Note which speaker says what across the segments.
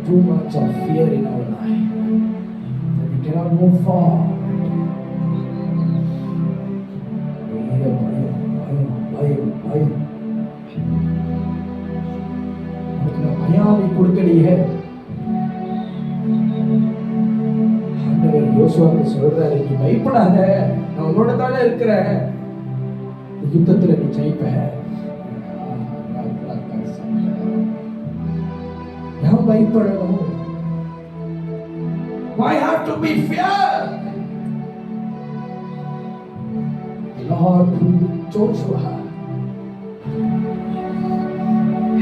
Speaker 1: Too much of fear in our life that we cannot move forward. பயம் கொடுக்கலையே. ஆண்டவர் யோசுவாவுக்கு சொல்றாரு, நீ பயப்படாத, நான் உன்னோட தானே இருக்கிறேன், யுத்தத்துல நீ ஜெயிப்ப. ஏன் பயப்படணும்? Why have to be fear? The Lord told Joshua,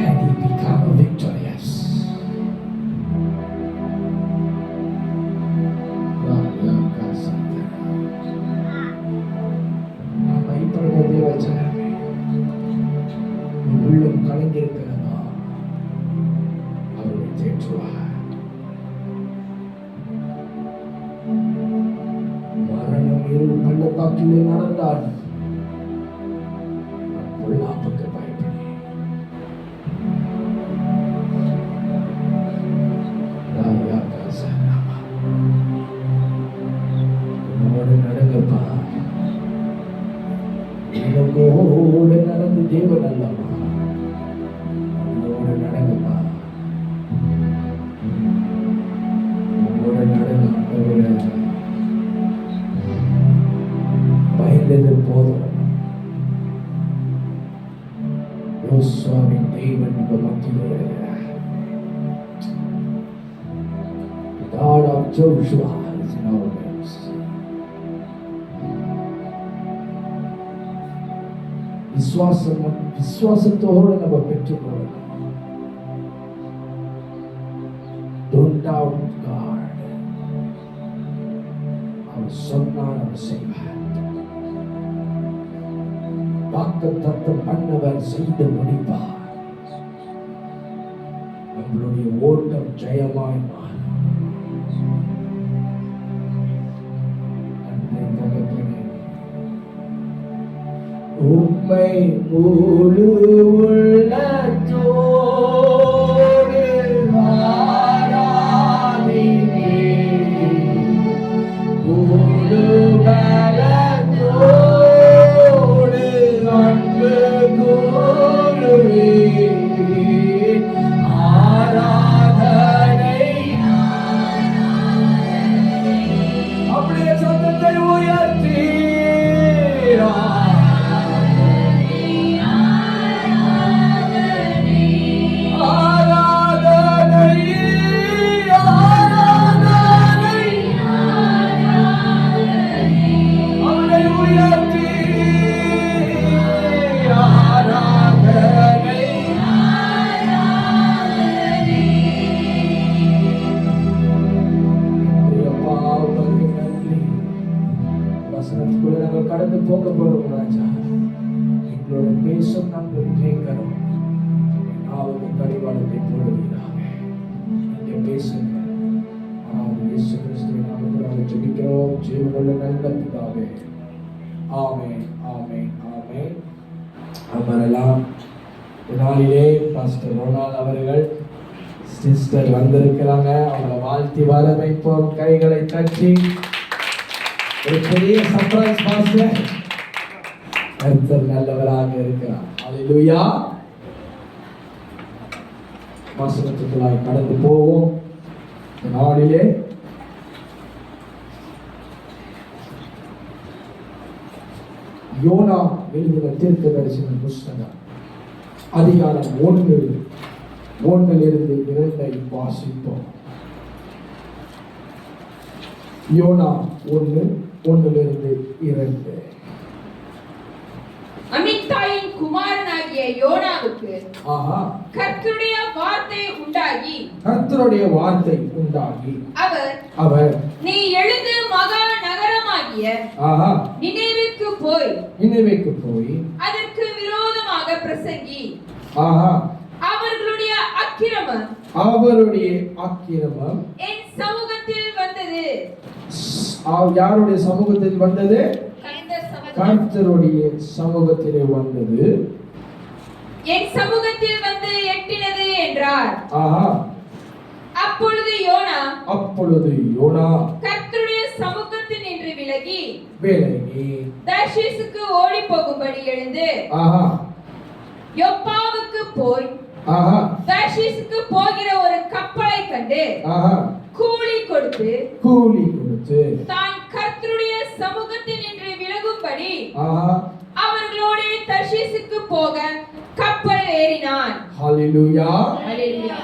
Speaker 1: and he became victorious. பயப்படுவதே வச்சனமே, உள்ளம் கலங்கியிருக்கிறதா அவருடைய தேற்றுவார். மரணம் இருள் பள்ளத்தாக்கிலே நடந்தால் பொல்லாப்புக்கு பயப்படேன். என்னோட நடங்கப்பா, என்னோட நடந்து தேவன் அல்லவா, என்னோட நடங்கப்பா, என்னோட நடங்க. பயந்தது போதும். யோசுவாவின் தேவன் நம்ம மத்தியில் இருக்கிறார். God of Joshua is in our midst. விசுவாசத்தோடு நம்ம பெற்றுக்கொள்ளலாம். Don't doubt God. அவர் சொன்னார், அவர் செய்வார். வாக்குத்தத்தம் பண்ணவர் செய்து முடிப்பார். நம்மளுடைய ஓட்டம் ஜெயமாய் மாறும். உம்மை முழு உள்ளத்தோடு ஆராதிப்பேன், முழு பலத்தோடு அன்பு கூறுவேன். ஆராதனை அப்படியே சத்தத்தை உயர்த்தி கடந்து போக போறோம். ராஜா, எங்களோட பேசும் நாங்கள் கேட்கிறோம். நாவுக்கு கடிவாளத்தை போடுவீராக. நீங்க பேசுங்க. இயேசு கிறிஸ்துவின் நாமத்தில் ஜெபிக்கிறோம். ஜீவனுள்ள நல்ல பிதாவே. ஆமென், ஆமென், ஆமென். அமரலாம். நாளிலே பாஸ்டர் ரோனால் அவர்கள் சிஸ்டர் வந்திருக்கிறாங்க. அவங்களை வாழ்த்தி வரவேற்போம். கைகளை தட்டி ஒரு பெரிய சர்ப்ரைஸ். பாஸ்டர் கர்த்தர் நல்லவராக இருக்கிறார். ஹல்லேலூயா. வசனத்துக்குள்ளாய் கடந்து போவோம். நாளிலே யோனா எழுதின தீர்க்கதரிசன புஸ்தகம் அதிகாரம் 1 வாசிப்போம். யோனா 1:1-2.
Speaker 2: அமித்தாயின் குமாரனாகிய யோனாவுக்கு கர்த்தருடைய வார்த்தை உண்டாகி அவர் நீ எழுந்து மகா நகரமாகிய நினிவேக்கு போய் அதற்கு விரோதமாக பிரசங்கி. அவர்களுடைய அக்கிரமம் என் சமூகத்தில் வந்தது.
Speaker 1: யாருடைய சமூகத்தில் வந்தது? கர்த்தருடைய சமூகத்திலே வந்தது,
Speaker 2: என் சமூகத்தில் வந்து எட்டினது என்றார்.
Speaker 1: ஆஹா.
Speaker 2: அப்பொழுது யோனா கர்த்தருடைய சமூகத்தில் நின்று விலகி தர்ஷீசுக்கு ஓடி போகும்படி எழுந்து,
Speaker 1: ஆஹா,
Speaker 2: யோப்பாவுக்கு போய்,
Speaker 1: ஆஹா,
Speaker 2: தர்ஷீசுக்கு போகிற ஒரு கப்பலை கண்டு,
Speaker 1: ஆஹா,
Speaker 2: கூலி கொடுத்து தான் கர்த்தருடைய சமூகத்தில் நின்று விலகும்படி,
Speaker 1: ஆஹா,
Speaker 2: அவர்களோடு தர்ஷீசுக்கு போக கப்பல் ஏறினான்.
Speaker 1: ஹalleluya.
Speaker 2: ஹalleluya.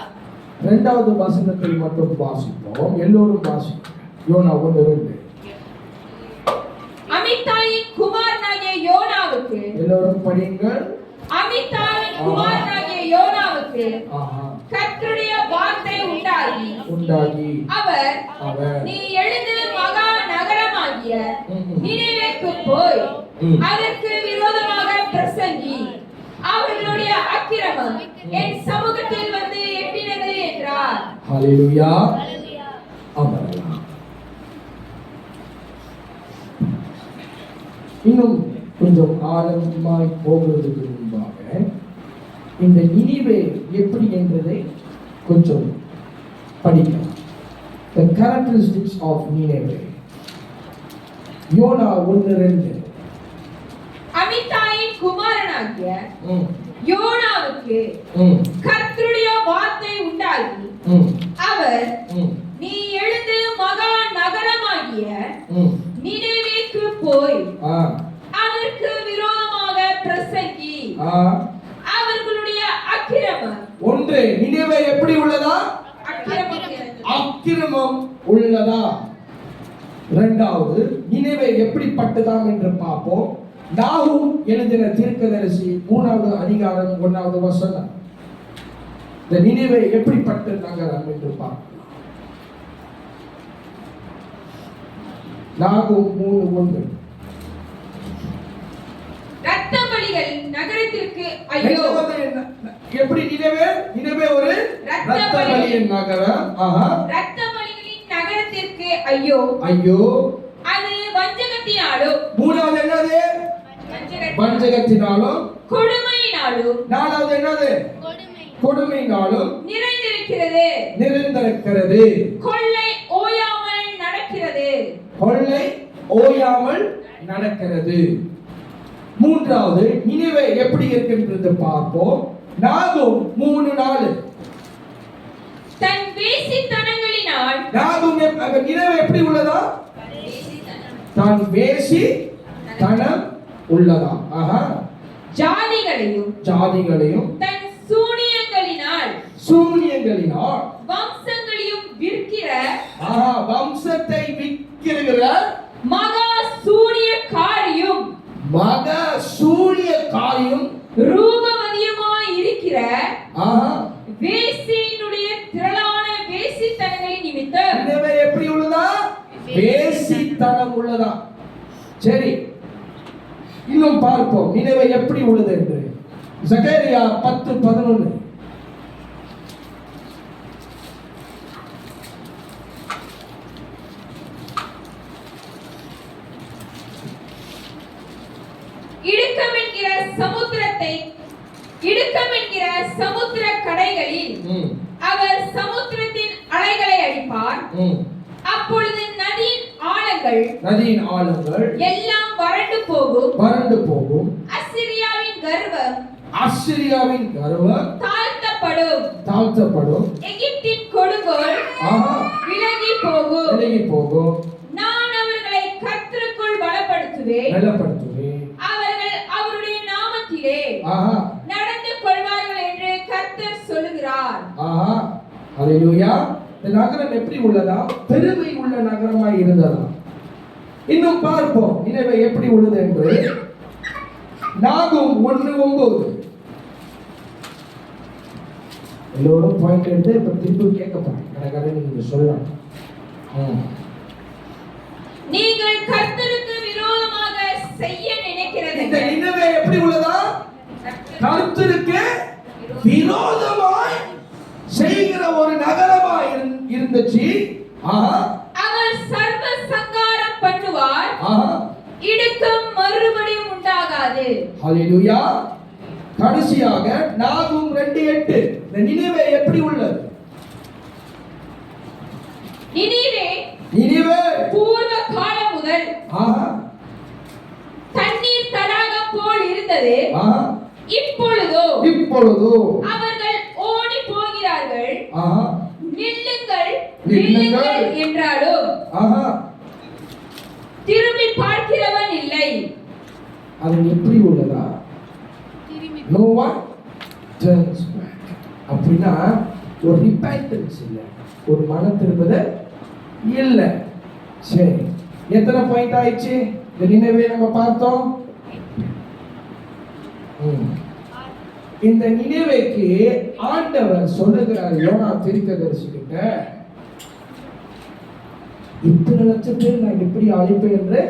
Speaker 1: இரண்டாவது வசனத்தை மட்டும் வாசிப்போம். எல்லோரும் வாசிப்போம். யோனா 1:2.
Speaker 2: அமித்தாயின் குமாரனாகிய யோனாவுக்கு,
Speaker 1: எல்லோரும் படியுங்கள்.
Speaker 2: அமித்தாயின் குமாரனாகிய யோனாவுக்கு கர்த்தருடைய வார்த்தை உண்டாகி அவர் நீ எழுந்து மகா நகரமாகிய நினிவேக்கு போய் அதற்கு விரோதமாக பிரசங்கி, அவர்களுடைய அக்கிரமம் என் சமூகத்தில் வந்து எட்டினது என்றார்.
Speaker 1: ஹalleluya. ஆமென். இன்னும் கொஞ்சம் ஆழமாய் போகிறதுக்கு முன்பாக இந்த நினிவே எப்படி என்றதை கொஞ்சம் படிக்கலாம். The characteristics of Nineveh. யோனா 1:2.
Speaker 2: அமித்தாயின் குமாரனாகிய யோனாவுக்கு கர்த்தருடைய வார்த்தை உண்டாகி அவர் நீ எழுந்து மகா நகரமாகிய நினிவேக்கு போய் அதற்கு விரோதமாக பிரசங்கி, அவர்களுடைய அக்கிரமம்.
Speaker 1: ஒன்று, நினிவே எப்படி உள்ளதா? அக்கிரமம் உள்ளதா? இரண்டாவது, நினிவே எப்படிப்பட்டதாம் என்று பார்ப்போம். நாகூம் எழுதின தீர்க்கதரிசி 3வது அதிகாரம் 1வது வசனம். இந்த நினிவே எப்படிப்பட்ட நகரம் என்று பார்க்கலாம். நாகூம் 3:1.
Speaker 2: இரத்த பலிகள் நகரத்திற்கு ஐயோ.
Speaker 1: எப்படி நினிவே ஒரு இரத்த பலியின் நகரம். ஆஹா.
Speaker 2: இரத்த பலிகளின் நகரத்திற்கு ஐயோ. அது வஞ்சகத்தினாலும்,
Speaker 1: மூணாவது என்னது? வஞ்சகத்தினாலும்,
Speaker 2: கொடுமையினாலும்,
Speaker 1: நாலாவது என்னது? கொடுமையினாலும் நிறைந்திருக்கிறது. கொள்ளை ஓயாமல் நடக்கிறது. மூன்றாவது, நினிவே எப்படி இருக்கின்றது பார்ப்போம். நாகூம் 3:4.
Speaker 2: தன் வேசித்தனங்களினால்,
Speaker 1: நாகூம் நினிவே எப்படி உள்ளதா? தான் வேசித்தனம் உள்ளதா? ஆஹா. ஜாதிகளையும்
Speaker 2: தன் சூனியங்களினால் வம்சங்களையும் விற்கிற,
Speaker 1: ஆஹா, வம்சத்தை விற்கிற
Speaker 2: மகா சூனியக்காரியும் ரூபவதியுமாய் இருக்கிற, ஆஹா, வேசியினுடைய திரளான வேசித்தனங்களின் நிமித்தம்
Speaker 1: நினிவே எப்படி உள்ளதா? வேசித்தனம் உள்ளதா? சரி, இன்னும் பார்ப்போம் நினிவே எப்படி உள்ளது என்று. சகரியா 10:11.
Speaker 2: இடுக்கம் என்கிற சமுத்திர கடைகளில் அவர் சமுத்திரத்தின் அலைகளை அடிப்பார். அப்பொழுது நதியின் ஆழங்கள் எல்லாம் வறண்டு போகும். அசிரியாவின் கர்வம் தாழ்த்தப்படும். எகிப்தின் கொடுங்கோல் விலகி போகும். நான் அவர்களை கர்த்தருக்குள் பலப்படுத்துவேன். அவர்கள் அவருடைய நாமத்திலே நடந்து கொள்வார்கள் என்று கர்த்தர் சொல்லுகிறார்.
Speaker 1: ஆஹா. ஹalleluya. இந்த நகரம் எப்படி உள்ளதா? பெருமை உள்ள நகரமாய் இருந்ததா? இன்னும் பார்ப்போம் நினிவே எப்படி உள்ளது என்று. நாகூம் 1:9. எல்லோரும் பாயிண்ட் எடுத்து இப்ப திருப்பி கேட்க போறேன். நீங்க சொல்லலாம்.
Speaker 2: நீங்கள் கர்த்தருக்கு விரோதமாக செய்ய நினைக்கிறது.
Speaker 1: இந்த நினிவே எப்படி உள்ளதா? கர்த்தருக்கு விரோதமாய் செய்கிற ஒரு நகரமாய் இருந்துச்சு.
Speaker 2: அவர் சர்வ சங்காரம் பண்ணுவார். இடுக்கம் மறுபடி கூடாது.
Speaker 1: ஹalleluya. கடைசியாக நாகும் 2:8 இந்த நினிவே எப்படி உள்ளது? நினிவே
Speaker 2: பூர்வ காலம் முதல்
Speaker 1: ஆஹா
Speaker 2: தண்ணீர் தடாகம் போல் இருந்தது.
Speaker 1: ஆஹா
Speaker 2: இப்பொழுதோ அவர்கள் ஓடி போகிறார்கள்.
Speaker 1: ஆஹா
Speaker 2: நில்லுங்கள் என்றாலும்
Speaker 1: ஆஹா
Speaker 2: திரும்பி பார்க்கிறவன் இல்லை.
Speaker 1: அது எப்படி உள்ளதா? No one turns back. அப்படின்னா ஒரு ரிப்பெண்டன்ஸ் இல்ல, ஒரு மன திரும்புதல் இல்ல. சரி, எத்தனை பாயிண்ட் ஆயிடுச்சு? இந்த நினைவே நம்ம பார்த்தோம். இந்த நினைவேக்கு ஆண்டவர் சொல்லுகிறார் யோனா தீர்க்கதரிசிகிட்ட, இத்தனை லட்சம் பேர் நான் எப்படி அழைப்பேன் என்று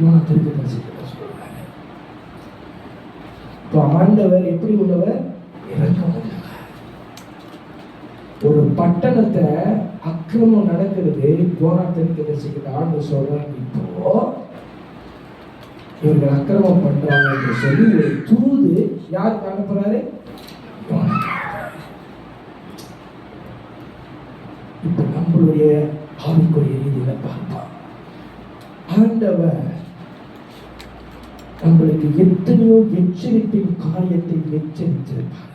Speaker 1: யோனா தீர்க்கதரிசிகிட்ட சொல்றாரு. இப்போ ஆண்டவர் எப்படி உள்ளவர்? இரக்கம் உள்ளவர். ஒரு பட்டணத்தை அக்கிரமம் நடக்கிறது, யோனா தீர்க்கதரிசிகிட்ட ஆண்டவர் சொல்றாங்க, இப்போ இவர்கள் அக்கிரமம் பண்றாங்க என்று சொல்லி ஒரு தூது யாருக்கு அனுப்புறாரு? இப்ப நம்மளுடைய ஆவிக்குரிய ரீதியில பார்ப்போம். ஆண்டவர் நம்மளுக்கு எத்தனையோ எச்சரிப்பின் காரியத்தை எச்சரித்திருப்பார்.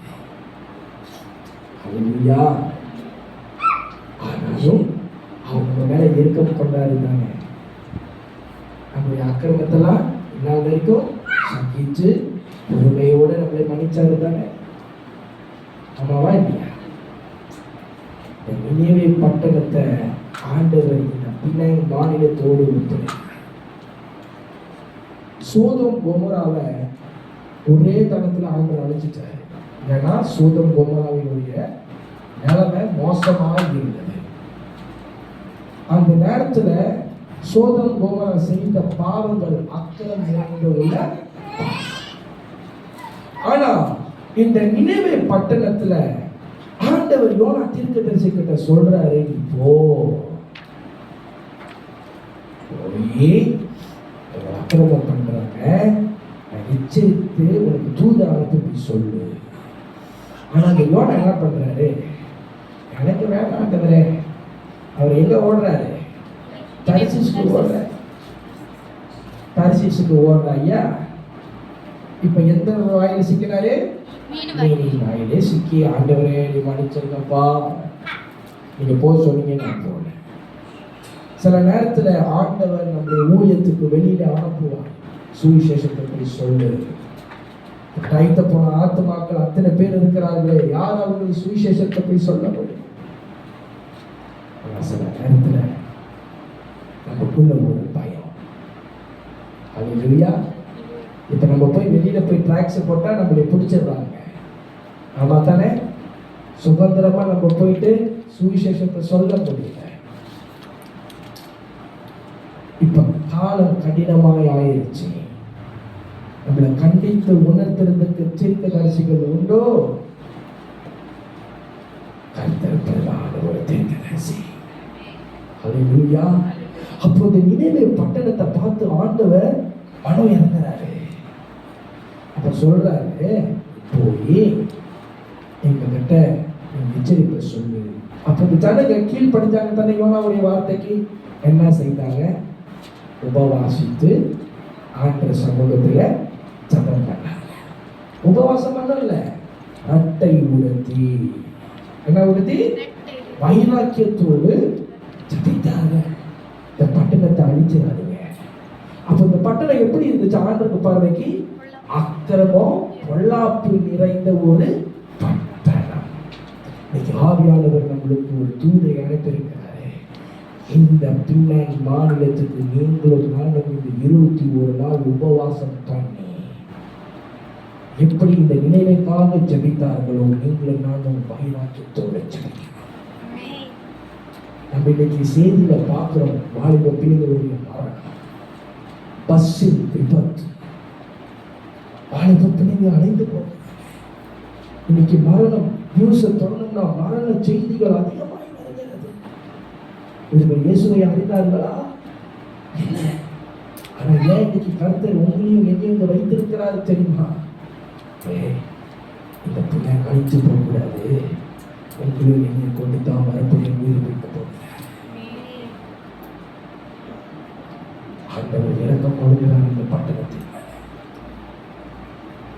Speaker 1: ஆனாலும் அவங்க மேல இரக்கம் கொண்டாரு தானே. நம்மளுடைய அக்கிரமத்தெல்லாம் நாள் வரைக்கும் சகிச்சு பொறுமையோட நம்மளை மன்னிச்சாரு தானே. ஆமாவா இல்லையா? நினைவே பட்டணத்தை ஆண்டவர் இந்த பின்னாய் மாநிலத்தோடு ஒத்துழைத்தார். சோதம் கொமோராவை ஒரே தளத்துல ஆண்டவர் அழைச்சிட்டாரு. ஏன்னா சோதம் கொமோராவினுடைய நிலைமை மோசமாக இருந்தது. அந்த நேரத்துல சோதம் கோமரா செய்த பாவங்கள் அக்கிரம் நிறைந்துள்ள. ஆனா இந்த நினைவே பட்டணத்துல ஆண்டவர் யோனா தீர்க்கதரிசி கிட்ட சொல்றாரு, இப்போ அக்கிரமம் பண்றாங்க, எச்சரித்து உனக்கு தூது அனுப்பி சொல்லு. ஆனா அந்த யோனா என்ன பண்றாரு? எனக்கு வேண்டாம் ஆண்டவரே. அவர் எங்க ஓடுறாரு? தர்சீசுக்கு ஓடுற ஐயா இப்ப எந்த வாயில சிக்கினாரு? மீனின் வாயிலே சிக்கி, ஆண்டவரே நீ மன்னிச்சிருங்கப்பா, நீங்க போக சொன்னீங்க, நான் போல. சில நேரத்துல ஆண்டவர் நம்முடைய ஊழியத்துக்கு வெளியில அனுப்புவார். சுவிசேஷத்தை போய் சொல்லு. டைத்த போன ஆத்துமாக்கள் அத்தனை பேர் இருக்கிறார்களே, யார் அவங்களுக்கு சுவிசேஷத்தை போய் சொல்ல முடியும்? சில நேரத்துல நமக்குள்ள ஒரு பயம். ஹல்லேலூயா. இப்ப நம்ம போய் வெளியில போய் ட்ராக்ஸ் போட்டா நம்மளை பிடிச்சிடுறாங்க. ஆமா தானே? சுதந்திரமா நம்ம போயிட்டு சுவிசேஷத்தை சொல்ல முடியல. இப்ப காலம் கடினமாய் ஆயிடுச்சு. நம்மளை கண்டித்து உணர்த்துறதுக்கு தீர்க்கதரிசிகள் உண்டோ? கர்த்தர் ஒரு தீர்க்கதரிசி. ஹல்லேலூயா. அப்போது நினைவே பட்டணத்தை பார்த்து ஆண்டவர் மனம் இறங்குறாரு. அப்ப சொல்றாரு, போய் எங்க கிட்ட எச்சரிப்பை சொல்லு. அப்ப ஜனங்க கீழ்படிஞ்சாங்க தானே யோனாவுடைய வார்த்தைக்கு. என்ன செய்தாங்க? உபவாசித்து ஆண்டவர் சமூகத்துல ஜபம் பண்ணாங்க. உபவாசம் பண்ணல, அட்டை உடுத்தி, என்ன உடுத்தி? வைராக்கியத்தோடு ஜபித்தாங்க. இந்த பட்டணத்தை அழிச்சிடாதீங்க. அப்ப இந்த பட்டணம் எப்படி இருந்துச்சு ஆண்டவருக்கு பார்வைக்கு? அக்கிரமம் பொல்லாப்பு நிறைந்த ஒரு பட்டணம். இன்னைக்கு ஆவியானவர் நம்மளுக்கு ஒரு தூதை அனுப்பியிருக்கிறாரு. இந்த பின்னாடி மாநிலத்துக்கு நீங்களும் நானும் இந்த 21 நாள் உபவாசம் பண்ணி எப்படி இந்த நினைவுக்காக ஜபித்தார்களோ, நீங்களும் நானும் வைராக்கியத்தோடு ஜபிக்கணும். நம்ம இன்னைக்கு செய்தியில பார்க்கிறோம், வாலிப பிள்ளைகளுடைய மரணம், பஸ்ஸில் விபத்து, வாலிப பிள்ளைகள் அடைந்து போகிறாங்க. இன்னைக்கு மரணம் நியூஸை தொடர்ந்தோம்னா மரண செய்திகள் அதிகமாக வருகிறது. இவர்கள் இயேசுவை அறிந்தார்களா? இல்லை. ஆனா ஏன் இன்னைக்கு கர்த்தர் உங்களையும் என்னையும் இங்க வைத்திருக்கிறாரு தெரியுமா? இந்த பிள்ளை கழிச்சு போகக்கூடாது, உங்களையும் என்னையும் கொண்டு தான் மறுபடியும் உயிர் வைக்க போகிறார். ஆண்டவர் இறக்கம் கொடுக்கிறார் இந்த பட்டணத்தில்.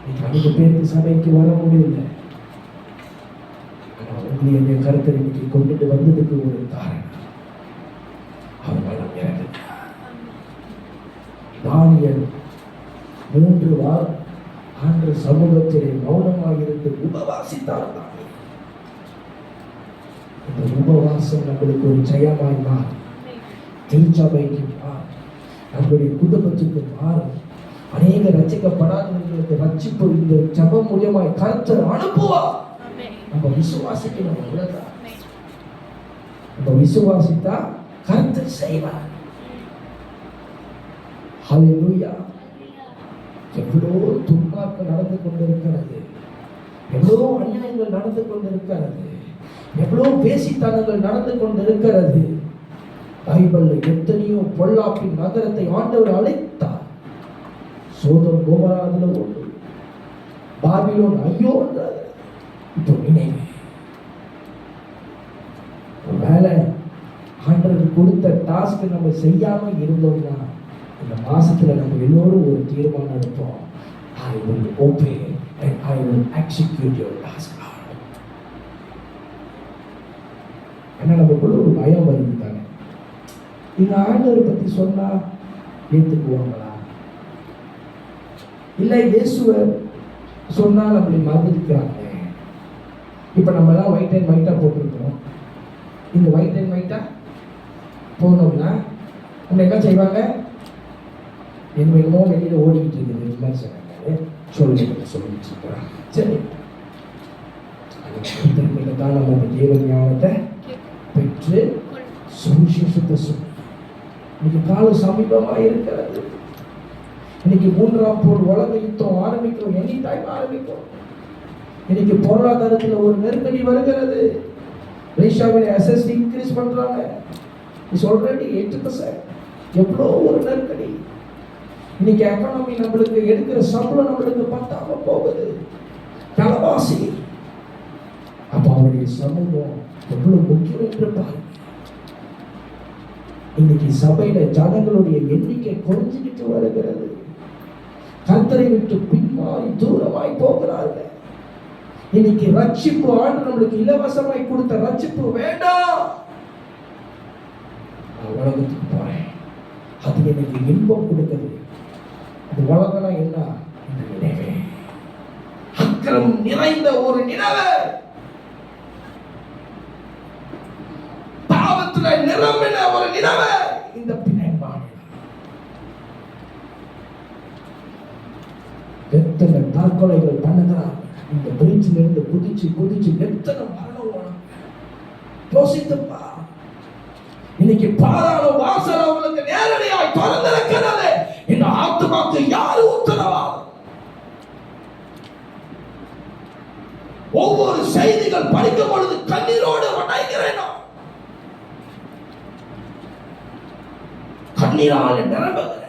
Speaker 1: இன்னைக்கு அநேக பேருக்கு சபைக்கு வர முடியல. ஆனா உங்களையும் என்னைய கர்த்தர் இன்னைக்கு கொண்டுட்டு வந்ததுக்கு ஒரு காரணம், அவர் மனம் இறங்குகிறார். தானியேல் 3 வாரம் ஆண்டவர் சமூகத்திலே மௌனமாக இருந்து உபவாசித்தார். இந்த உபவாசம் நம்மளுக்கு ஒரு ஜெயமாய் மாறும், திருச்சபைக்கு மாறும், நம்மளுடைய குடும்பத்துக்கு மாறும். அநேக ரட்சிக்கப்படாதவர்களுக்கு ரட்சிப்பு இந்த ஜெபம் மூலமாய் கர்த்தர் அனுப்புவார். நம்ம விசுவாசிக்கணும். அவ்வளவுதான். நம்ம விசுவாசித்தா கர்த்தர் செய்வார். ஹல்லேலூயா. எவ்வளோ துன்மார்க்கம் நடந்து கொண்டிருக்கிறது, எவ்வளோ அநியாயங்கள் நடந்து கொண்டிருக்கிறது, எவ்வளோ பேசித்தனங்கள் நடந்து கொண்டிருக்கிறது. பைபிள்ல எத்தனையோ பொல்லாப்பின் நகரத்தை ஆண்டவர் அழைத்தார். சோதம் கோமராதுல ஒன்று, பாபிலோன் ஐயோ என்றது. இப்போ நினைவு, ஒருவேளை ஆண்டவர் கொடுத்த டாஸ்க் நம்ம செய்யாம இருந்தோம்னா இந்த மாசத்துல நம்ம எல்லோரும் ஒரு தீர்மானம் எடுப்போம், I will obey and I will execute your task. ஏன்னா நமக்குள்ள ஒரு பயம் வருது தானே, இந்த ஆண்டவரை பத்தி சொன்னா ஏத்துக்குவாங்களா, இல்லை இயேசுவை சொன்னா நம்மளை மறந்துக்கிறாங்க. இப்ப நம்ம எல்லாம் ஒயிட் அண்ட் ஒயிட்டா போட்டிருக்கோம். இந்த ஒயிட் அண்ட் ஒயிட்டா போனோம்னா நம்ம என்ன செய்வாங்க, என்னமோ வெளியில ஓடிக்கிட்டு இருக்குது விமர்சனம் சொல்லிட்டு இருக்கிறான். சரி, தான் நம்ம தேவ ஞானத்தை பெற்று சுவிசேஷத்தை சொல்லி இன்னைக்கு காலம் சமீபமாக இருக்கிறது. இன்னைக்கு 3ஆம் போர் உலக யுத்தம் ஆரம்பிக்கும், எனி டைம் ஆரம்பிக்கும். இன்னைக்கு பொருளாதாரத்தில் ஒரு நெருக்கடி வருகிறது. ரஷ்யாவில் எஸ்எஸ்டி இன்க்ரீஸ் பண்றாங்க, இட்ஸ் ஆல்ரெடி 8%. எவ்வளோ ஒரு நெருக்கடி. இன்னைக்கு எக்கானமி நம்மளுக்கு எடுக்கிற சம்பளம் நம்மளுக்கு பத்தாம போகுது, கலவாசி. அப்ப அவருடைய சமூகம் எவ்வளவு முக்கியம் என்று பாருங்க. இன்னைக்கு சபையில ஜனங்களுடைய எண்ணிக்கை குறைஞ்சிக்கிட்டு வருகிறது. கர்த்தரை விட்டு பின்மாறி தூரமாய் போகிறார்கள். இன்னைக்கு ரட்சிப்பு ஆண்டு நம்மளுக்கு இலவசமாய் கொடுத்த ரட்சிப்பு வேண்டாம், நான் உலகத்துக்கு போறேன், அது எனக்கு இன்பம் கொடுக்குது. அது உலகம்னா என்ன? இந்த நினைவே, அக்கிரம் நிறைந்த ஒரு நினைவு, பாவத்துல நிரம்பின ஒரு நினைவு, இந்த பிணைப்பாடு. எத்தனை தற்கொலைகள் பண்ணுகிறார் இந்த பிரிட்ஜில் இருந்து குதிச்சு குதிச்சு, எத்தனை மரணம் யோசித்துப்பா. இன்னைக்கு பாதாள வாசல் அவங்களுக்கு நேரடியாய் திறந்திருக்கிறது. இந்த ஆத்துமாக்கு யாரு உத்தரவாதம்? ஒவ்வொரு செய்திகள் படிக்கும் பொழுது கண்ணீரோடு உடைக்கிறேன், கண்ணீரால் நிரம்புகிறேன்.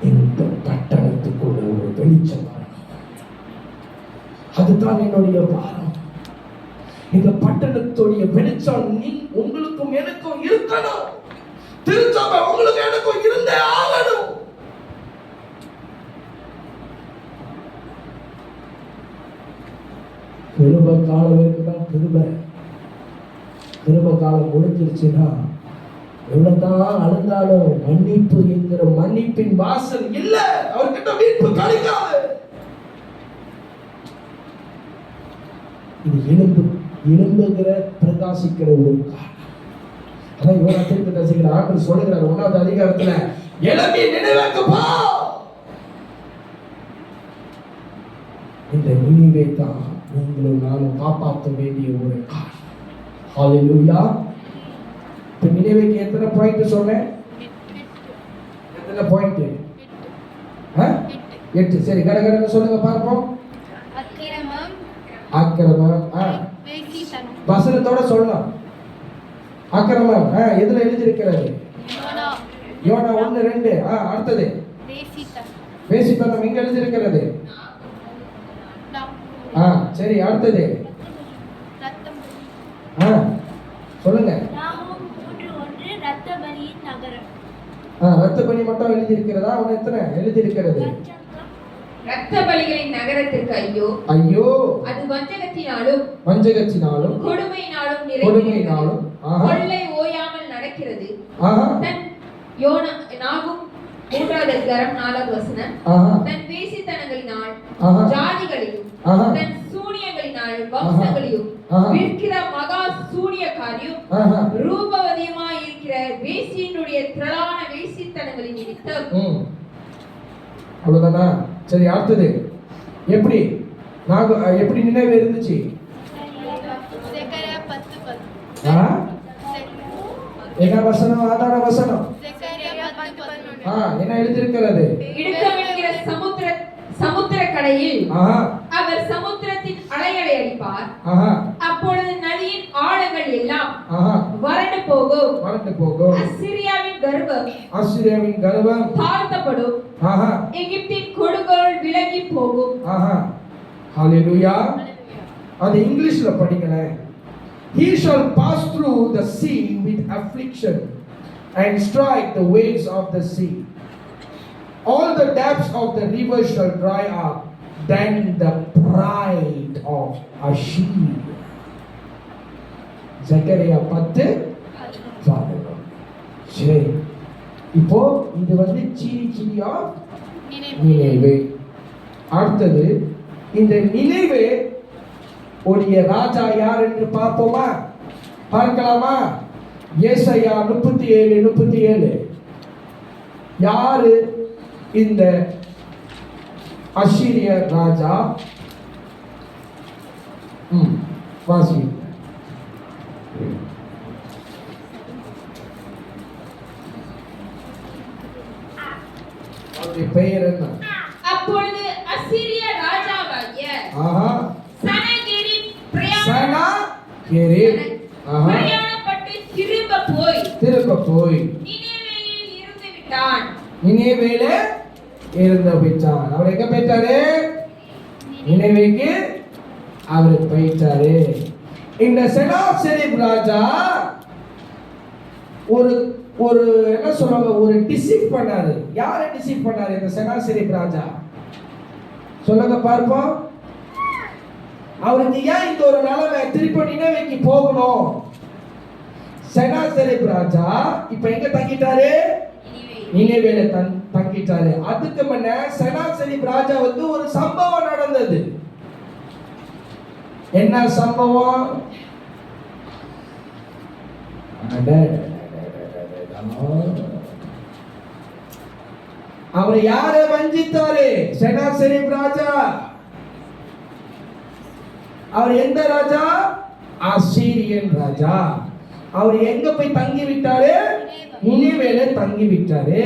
Speaker 1: இந்த பட்டணத்துக்குள்ள ஒரு வெளிச்சம் வரணும், அதுதான் என்னுடைய பாரம். இந்த பட்டணத்துடைய வெளிச்சம் உங்களுக்கும் எனக்கும் இருக்கணும். திருச்சபை உங்களுக்கு எனக்கும் இருந்தே ஆகணும். கிருபை காலம் இருக்குதான் கிருபை. கிருபை காலம் முடிஞ்சிருச்சுன்னா எவ்வளவுதான் அழுந்தாலும் மன்னிப்பு என்கிற மன்னிப்பின் வாசல் இல்ல, அவர்கிட்ட மீட்பு கிடைக்காது. இது எழும்புகிற பிரகாசிக்கிற ஒரு காலம். அதான் இவன் திருப்பி ரசிக்கிற ஆண்டு சொல்லுகிறார் 1வது அதிகாரத்துல, எழும்பி நினைவுக்கு போ. இந்த நினைவை தான் நீங்களும் நானும் காப்பாற்ற வேண்டிய ஒரு காலம். ஹல்லேலூயா. இப்ப நினைவுக்கு எத்தனை பாயிண்ட் சொன்னேன்? எத்தனை பாயிண்ட்? 8. சரி, கடகடன்னு சொல்லுங்க பார்ப்போம். அக்கிரமம், வசனத்தோட சொல்லணும். அக்கிரமம். எதுல எழுதியிருக்கிறது? யோனா 1:2. அடுத்தது வேசித்தனம் எங்க எழுதியிருக்கிறது? சரி, அடுத்தது சொல்லுங்க. ரத்த பலி மட்டும் எழுதியிருக்கிறதா? அவன் எத்தனை எழுதியிருக்கிறது?
Speaker 2: இரத்த பலிகளின் நகரத்திற்கு ஐயோ,
Speaker 1: ஐயோ,
Speaker 2: அது வஞ்சகத்தினாலும்
Speaker 1: கொடுமையினாலும்
Speaker 2: கொள்ளை ஓயாமல் நடக்கிறது. தன் நாகும் 3வது அதிகாரம் 4வது வசனம். தன் வேசித்தனங்களினால் ஜாதிகளையும் தன் சூனியங்களினால் வம்சங்களையும் விற்கிற மகா சூனியக்காரியும் ரூபவதியுமாய் இருக்கிற வேசியினுடைய திரளான வேசித்தனங்களின் நிமித்தம்.
Speaker 1: அவ்வளவுதானா? சரி, அடுத்தது எப்படி எப்படி நினைவு இருந்துச்சு? என்ன வசனம்? ஆதார வசனம் என்ன எழுதியிருக்கிறது?
Speaker 2: இடுக்கமென்கிற சமுத்திர கடையில் அவர் சமுத்திரத்தின் அலைகளை அடிப்பார். அப்பொழுது நதியின் ஆழங்கள் எல்லாம் வறண்டு போகும். அசிரியாவின் கர்வம் தாழ்த்தப்படும். எகிப்தின் கொடுங்கோல் விலகி போகும்.
Speaker 1: ஹalleluya. அது இங்கிலீஷ்ல படிங்களேன். He shall pass through the sea with affliction and strike the waves of the sea. All the depths of the river shall dry up. Then the pride of Assyria. Zechariah 10. சரி, இப்போ இது சீரியா நினைவு. அடுத்தது இந்த நினைவு உடைய ராஜா யார் என்று பார்க்கலாமா? ஏசாயா 37:37. யாரு இந்த அசீரிய ராஜா? வாசி. அவருடைய பெயர் என்ன?
Speaker 2: அப்பொழுது அசீரிய ராஜாவாகிய சனகெரிப் பிரயாணப்பட்டு திரும்ப போய் நினிவேல இருந்து விட்டான். அவர் எங்க போயிட்டாரு? நினிவேக்கு அவர் போயிட்டாரு. இந்த செனாசெரிப் ராஜா ஒரு என்ன சொல்றாங்க, ஒரு டிசீவ் பண்ணாரு. யாரை டிசீவ் பண்ணாரு இந்த செனாசெரிப் ராஜா? சொல்லுங்க பார்ப்போம். அவருக்கு ஏன் இந்த ஒரு நிலைமை? திருப்பி நினைவேக்கு போகணும். செனாசெரிப் ராஜா இப்ப எங்க தங்கிட்டாரு? நினைவேல தங்கிட்டாரு. அதுக்கு முன்ன செனாசெரிப் ராஜாவுக்கு ஒரு சம்பவம் நடந்தது. என்ன சம்பவம்? அவர் யாரை வஞ்சித்தாரு? செனாசெரிப் ராஜா. அவர் எந்த ராஜா? அசீரியன் ராஜா. அவர் எங்க போய் தங்கி விட்டாரு? நினைவேல தங்கி விட்டாரு.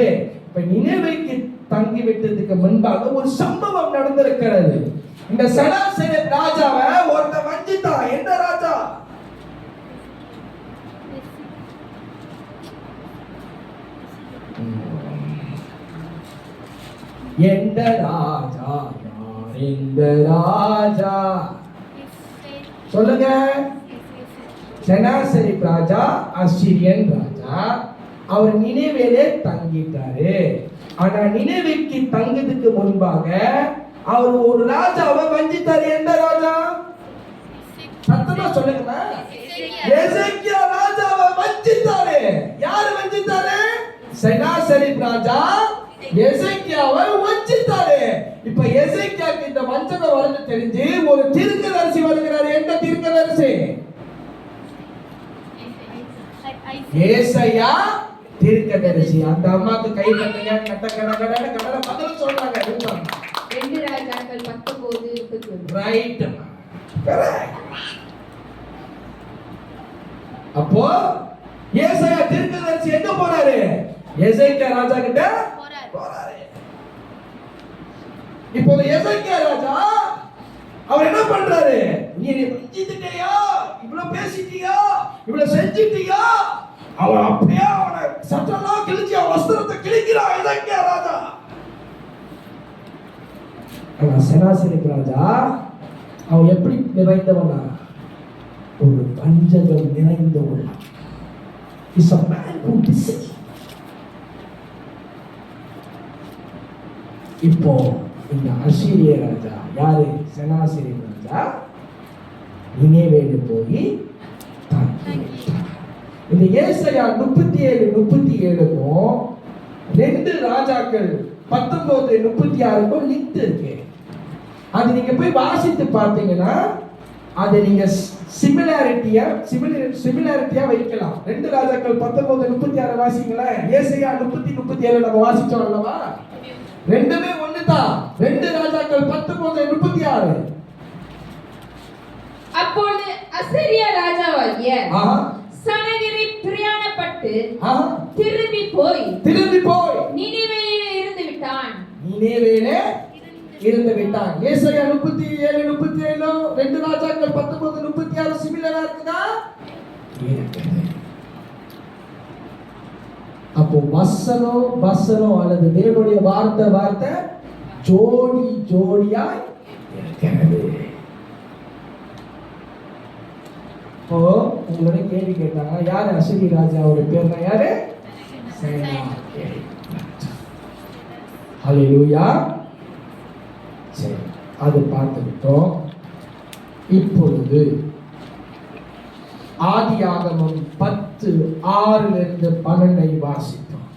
Speaker 2: இப்ப நினைவேக்கு தங்கி விட்டதுக்கு முன்பாக ஒரு சம்பவம் நடந்திருக்கிறது. இந்த செனாசெரிப் ராஜாவை ஒருத்த வஞ்சித்தான். எந்த ராஜா? எந்த ராஜா? இந்த ராஜா சொல்லுங்க. செனாசெரிப் ராஜா அசீரியன் ராஜா. அவர் நினைவேலே தங்கிட்டாரு. ஆனா நினைவேக்கு தங்கதுக்கு முன்பாக அவர் ஒரு ராஜாவை வஞ்சித்தாரு. எந்த ராஜா? சத்தமா சொல்லுங்க. எசேக்கியா ராஜாவை வஞ்சித்தாரு. யாரு வஞ்சித்தாரு? செனாசெரிப் ராஜா எசேக்கியாவை வஞ்சித்தாரு. இப்ப எசேக்கியாக்கு இந்த வஞ்சகம் வருது தெரிஞ்சு ஒரு தீர்க்கதரிசி வருகிறார். எந்த தீர்க்கதரிசி? ஏசாயா தீர்க்கதரிசி. அந்த அம்மாக்கு கை தட்டுங்க. கட்ட பதில் சொல்றாங்க. 2 ராஜாக்கள் 19:21.
Speaker 1: ரைட். அப்போ ஏசாயா தீர்க்கதரிசி எங்க போறாரு? எசேக்கியா ராஜா கிட்ட போறாரு. இப்போ எசேக்கியா ராஜா
Speaker 2: அவர் என்ன பண்றாரு? நீ என்னை வஞ்சித்திட்டியா, இவ்வளவு பேசிட்டியா, இவ்வளவு செஞ்சிட்டியா? அவன் அப்படியே அவனை சட்டெல்லாம் கிழிச்சு அவன் வஸ்திரத்தை கிழிக்கிறான். இதங்க ராஜா. ஆனா செனாசரிப் ராஜா அவன் எப்படி நிறைந்தவனா? ஒரு வஞ்சகம் நிறைந்தவன். He's a man who deceives. இப்போ இந்த அசீரிய ராஜா யாரு? செனாசரிப் ராஜா நினேவேல போய் இந்த ஏசாயா 37:37க்கும் 2 ராஜாக்கள் 19:36க்கும் லிங்க் இருக்கு. அது நீங்க போய் வாசித்து பார்த்தீங்கன்னா அதை நீங்க சிமிலாரிட்டியா வைக்கலாம். 2 ராஜாக்கள் 19:36 வாசிங்களேன். ஏசாயா 30:37 நம்ம வாசிச்சோம் அல்லவா? ரெண்டுமே ஒண்ணுதான். 2 ராஜாக்கள் 19:36.
Speaker 3: அப்பொழுது அசீரியா ராஜாவாகிய சனகெரிப் பிரயாணப்பட்டு திரும்பி போய் நினிவேயிலே இருந்து விட்டான்.
Speaker 2: ஏசாயா 37:37 2 ராஜாக்கள் 19:36 சிமிலரா இருக்குதா? அப்போ வசனம் அல்லது தேவனுடைய வார்த்தை ஜோடியாய் இருக்கிறது. இப்போ உங்களோட கேள்வி கேட்டாங்க, யாரு அசீரிய ராஜாவோட பேர் தான் யாரு? ஹல்லேலூயா. சரி, அது பார்த்துக்கிட்டோம். இப்பொழுது ஆதியாகமம் 10:6-12 வாசித்தோம்.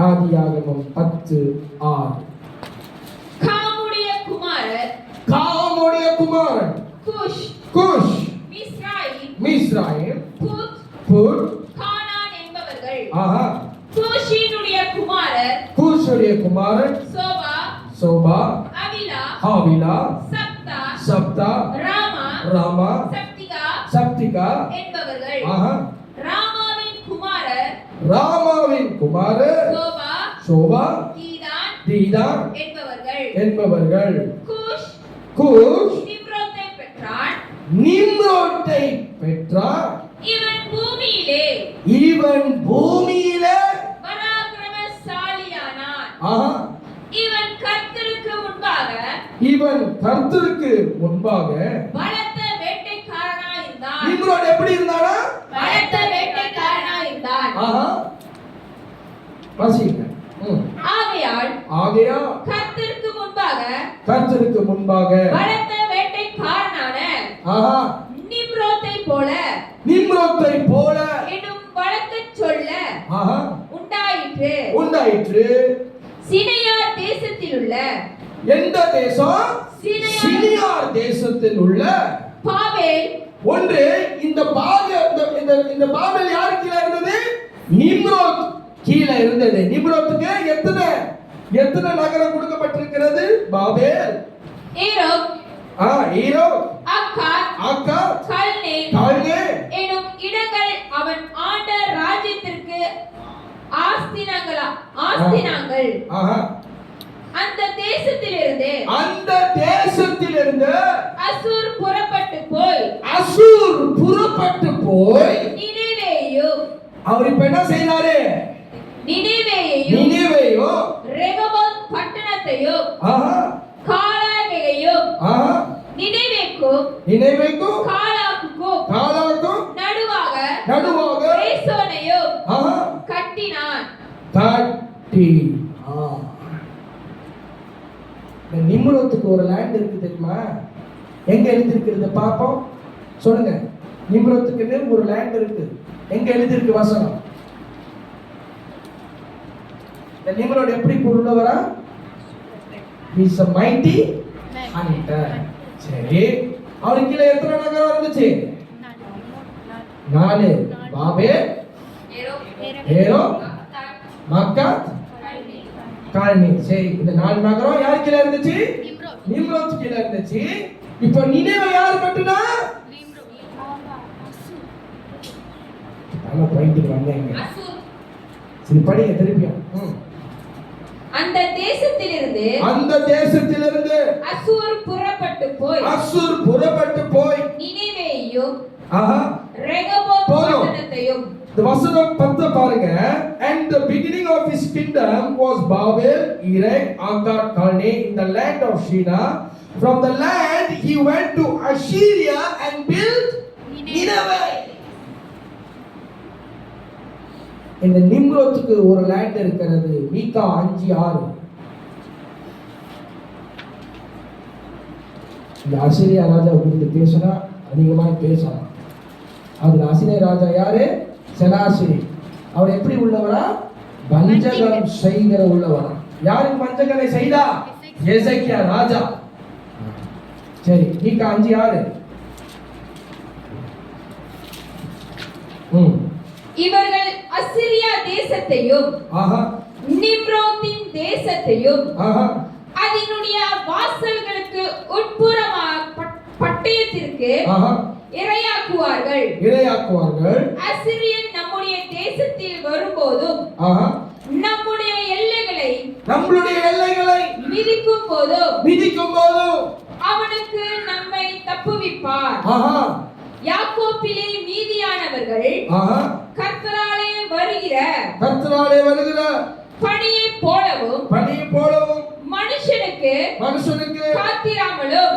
Speaker 2: ஆதியாகமம் 10:6. காமுடைய குமாரன் குஷ், மிஸ்ராயிம், புத்,
Speaker 3: கானான் என்பவர்கள்.
Speaker 2: கூஷுடைய குமாரன் சோபா, ஹாவிலா, சப்தா, ராமா, சப்திகா
Speaker 3: என்பவர்கள்.
Speaker 2: ராமாவின் குமாரர் சோபா, தீதான் என்பவர்கள். கூஷ் நிம்ரோத்தை பெற்றான்.
Speaker 3: இவன்
Speaker 2: பூமியிலே
Speaker 3: பராக்கிரமசாலியானான். இவன்
Speaker 2: கர்த்தருக்கு முன்பாக
Speaker 3: பலத்த வேட்டைக்காரனாய் இருந்தான்.
Speaker 2: நிம்ரோத் எப்படி இருந்தானா?
Speaker 3: பலத்த வேட்டைக்காரனாய் இருந்தான்.
Speaker 2: வாசிங்க. ஆகையால் கர்த்தருக்கு முன்பாக
Speaker 3: பலத்த வேட்டைக்காரனான
Speaker 2: நிம்ரோத்தை போல
Speaker 3: என்னும் வழக்கச் சொல்ல
Speaker 2: உண்டாயிற்று.
Speaker 3: சினையார் தேசத்தில் உள்ள
Speaker 2: எந்த தேசம்? சினியார் தேசத்தில் உள்ள
Speaker 3: பாபேல்.
Speaker 2: ஒன்று இந்த பாபேல் யாரு கீழே இருந்தது? நிம்ரோத் கீழே இருந்தது. நிம்ரோத்துக்கு எத்தனை நகரம் கொடுக்கப்பட்டிருக்கிறது? பாபேல், ஈரோக், அக்காத், கல்னே
Speaker 3: எனும் இடங்கள் அவன் ஆண்ட ராஜ்யத்திற்கு ஆஸ்தினாங்கள். அந்த தேசத்திலிருந்து அசூர் புறப்பட்டு போய் நினிவேயும்.
Speaker 2: அவர் இப்ப என்ன செய்தாரு? நினிவேயும்
Speaker 3: ரெகோபோத் பட்டணத்தையும் காலாகையும் நினிவேக்கும் காலாக்குக்கும் நடுவாக ரேசோனையும் கட்டினான்.
Speaker 2: நிம்ரோத்துக்கு ஒரு லேண்ட் இருக்கு தெரியுமா? எங்க எழுதிருக்கிறது பாப்போம், சொல்லுங்க. நிம்ரோத்துக்கு ஒரு லேண்ட் இருக்கு. எங்க எழுதிருக்கு வசனம்? நிம்ரோத் எப்படி உள்ளவரா? He is a mighty hunter. சரி, அவருக்கு கீழே எத்தனை நகரம் இருந்துச்சு? 4. பாபேல், ஏரோக், மக்காத், கால்னி. சரி, இந்த 4 நகரம் யார் கீழே இருந்துச்சு? நிம்ரோத் கீழே இருந்துச்சு. இப்போ நினிவே யார் கட்டுனா? பாயிண்ட்க்கு வந்தேங்க. சரி, படிங்க திருப்பியும்.
Speaker 3: அந்த தேசத்திலிருந்து அசூர் புறப்பட்டு போய் நினிவேயையும் ரெகோபோத் பட்டணத்தையும்.
Speaker 2: இந்த வசனம் 10 பாருங்க. And the beginning of his kingdom was Babel, Erech, Akkad, Calneh in the land of Shinar. From the land he went to Assyria and built Nineveh. இந்த நிம்ரோத்துக்கு ஒரு லேண்ட் இருக்கிறது. மீகா 5:6. இந்த அசிரியா ராஜா குறித்து பேசினா அதிகமாக பேசலாம். அதுல அசிரியா ராஜா யாரு? செனாசிரி. அவர் எப்படி உள்ளவரா? வஞ்சகம் செய்கிற உள்ளவரா. யாருக்கு வஞ்சகனை செய்தா? எசேக்கியா ராஜா. சரி, மீகா 5:6.
Speaker 3: இவர்கள் அசிரியா தேசத்தையும் நிம்ரோத்தின் தேசத்தையும் அதனுடைய வாசல்களுக்கு உட்புறமாக பட்டயத்திற்கு இரையாக்குவார்கள். அசிரியன் நம்முடைய தேசத்தில் வரும்போதும் நம்முடைய எல்லைகளை மிதிக்கும் போதும் அவனுக்கு நம்மை தப்புவிப்பார். யாக்கோபிலே மீதியானவர்கள் கர்த்தராலே வருகிற பணியை போலவும் மனுஷனுக்கு காத்திராமலும்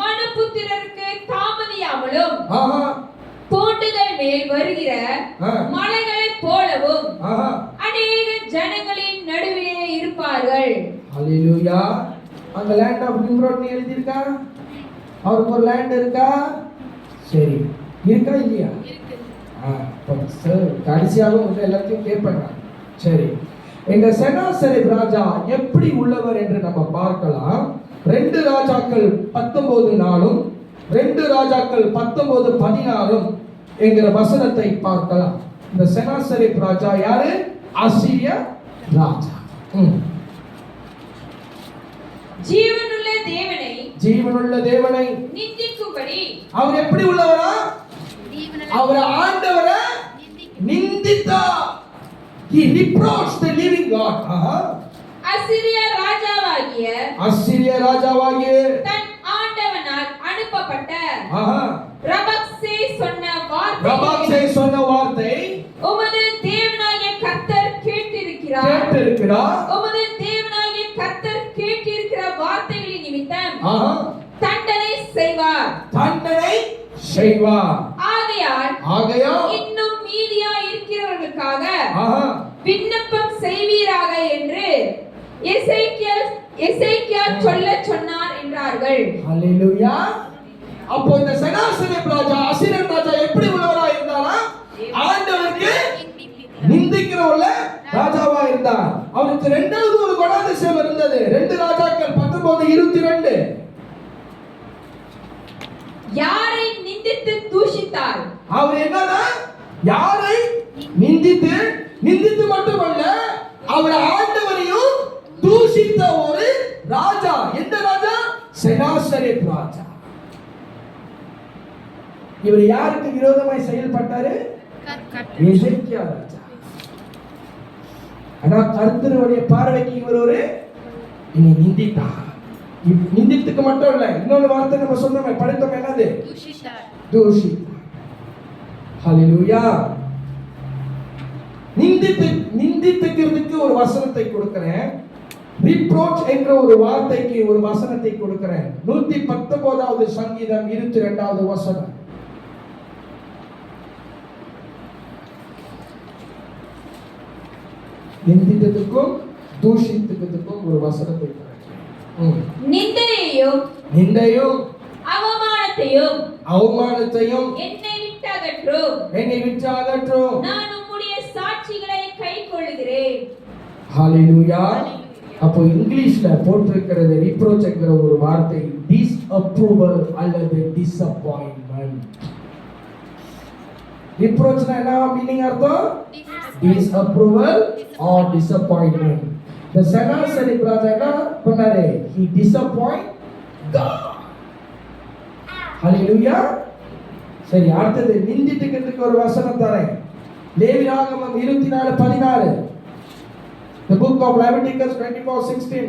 Speaker 3: மனுபுத்திரருக்கு தாமதியாமலும் தோண்டுகள் மேல் வருகிற மலைகளைப் போலவும் அநேக ஜனங்களின் நடுவிலே இருப்பார்கள்.
Speaker 2: ஹல்லேலூயா. அந்த லேண்ட் ஆஃப் நிம்ரோத் எழுதி இருக்கா? அவருக்கு ஒரு லேண்ட் இருக்கா? சரி, இருக்கா இல்லையா? கடைசியாக வந்து எல்லாத்தையும் கேட்பாங்க. சரி, எங்க செனாசரிப் ராஜா எப்படி உள்ளவர் என்று நம்ம பார்க்கலாம். 2 ராஜாக்கள் 19:4 2 ராஜாக்கள் 19:16 என்கிற வசனத்தை பார்க்கலாம். இந்த செனாசரிப் ராஜா யாரு? அசீரிய ராஜா. ஜீவனுள்ள தேவனை
Speaker 3: நிந்திக்கும்படி
Speaker 2: அவர் எப்படி உள்ளவரா? அவர் ஆண்டவரை நிந்தித்தார். He reproached the living God.
Speaker 3: அசிரிய ராஜாவாகிய தன் ஆண்டவனால் அனுப்பப்பட்ட ரபக்சே சொன்ன வார்த்தை உமது தேவனாகிய கர்த்தர் கேட்டிருக்கிறார். உமது தேவனாகிய கர்த்தர் கேட்டிருக்கிற வார்த்தைகளின் நிமித்தம் தண்டனை செய்வார். ஆகையால் இன்னும் மீதியா இருக்கிறவர்களுக்காக விண்ணப்பம் செய்வீராக என்று எசேக்கியா சொல்லச் சொன்னார் என்றார்கள்.
Speaker 2: ஹல்லேலூயா. அப்போ இந்த செனாசரிப் ராஜா அசீரியன் ராஜா எப்படி உள்ளவரா இருந்தாரா? ஆண்டவருக்கு நிந்திக்கிற உள்ள ராஜாவா இருந்தார். அவருக்கு இரண்டாவது ஒரு குணாதிசயம் இருந்தது. 2 ராஜாக்கள் 19:22.
Speaker 3: யாரை நிந்தித்து தூஷித்தார்?
Speaker 2: அவர் என்னன்னா யாரை நிந்தித்து மட்டுமல்ல, அவர் ஆண்டவரையும் தூஷித்த ஒரு ராஜா. எந்த ராஜா? செனாசரிப் ராஜா. இவர் யாருக்கு விரோதமாய் செயல்பட்டாரு? எசேக்கியா ராஜா. ஆனா கர்த்தருடைய பார்வைக்கு இவர் ஒரு நிந்தித்தார். நிந்தித்துக்கு மட்டும் இல்ல, இன்னொரு வார்த்தை நம்ம சொன்னோமே, படித்தோம், என்னது? தூஷித்தார். ஹல்லேலூயா. நிந்தித்துக்கிறதுக்கு ஒரு வசனத்தை கொடுக்கிறேன். ரிப்ரோச் என்ற ஒரு வார்த்தைக்கு ஒரு வசனத்தை கொடுக்கிறேன். 119வது சங்கீதம் 22வது வசனம். நிந்தித்ததுக்கும் தூஷித்துக்கிறதுக்கும் ஒரு வசனத்தை கொடுக்கிறேன். நிந்தையும் அவமானத்தையும் என்னை விட்டு அகற்றும்.
Speaker 3: நான் உம்முடைய சாட்சிகளை கைக்கொள்கிறேன்.
Speaker 2: ஹல்லேலூயா. அப்போ இங்கிலீஷ்ல போட்டிருக்கிறது ரிப்ரோச் என்கிற ஒரு வார்த்தை டிஸ்அப்ரூவல் அல்லது டிசப்பாயின்ட்மென்ட். ரிப்ரோச்னா என்ன மீனிங் அர்த்தம்? Disapproval or disappointment. The Sennacherib ராஜா என்ன பண்ணாரு? He disappoint God. ஹல்லேலூயா. சரி, அடுத்தது நிந்தித்துக்கிறதுக்கு ஒரு வசனம் தரேன். லேவியராகமம் 24:16.
Speaker 1: The book of Leviticus 24:16.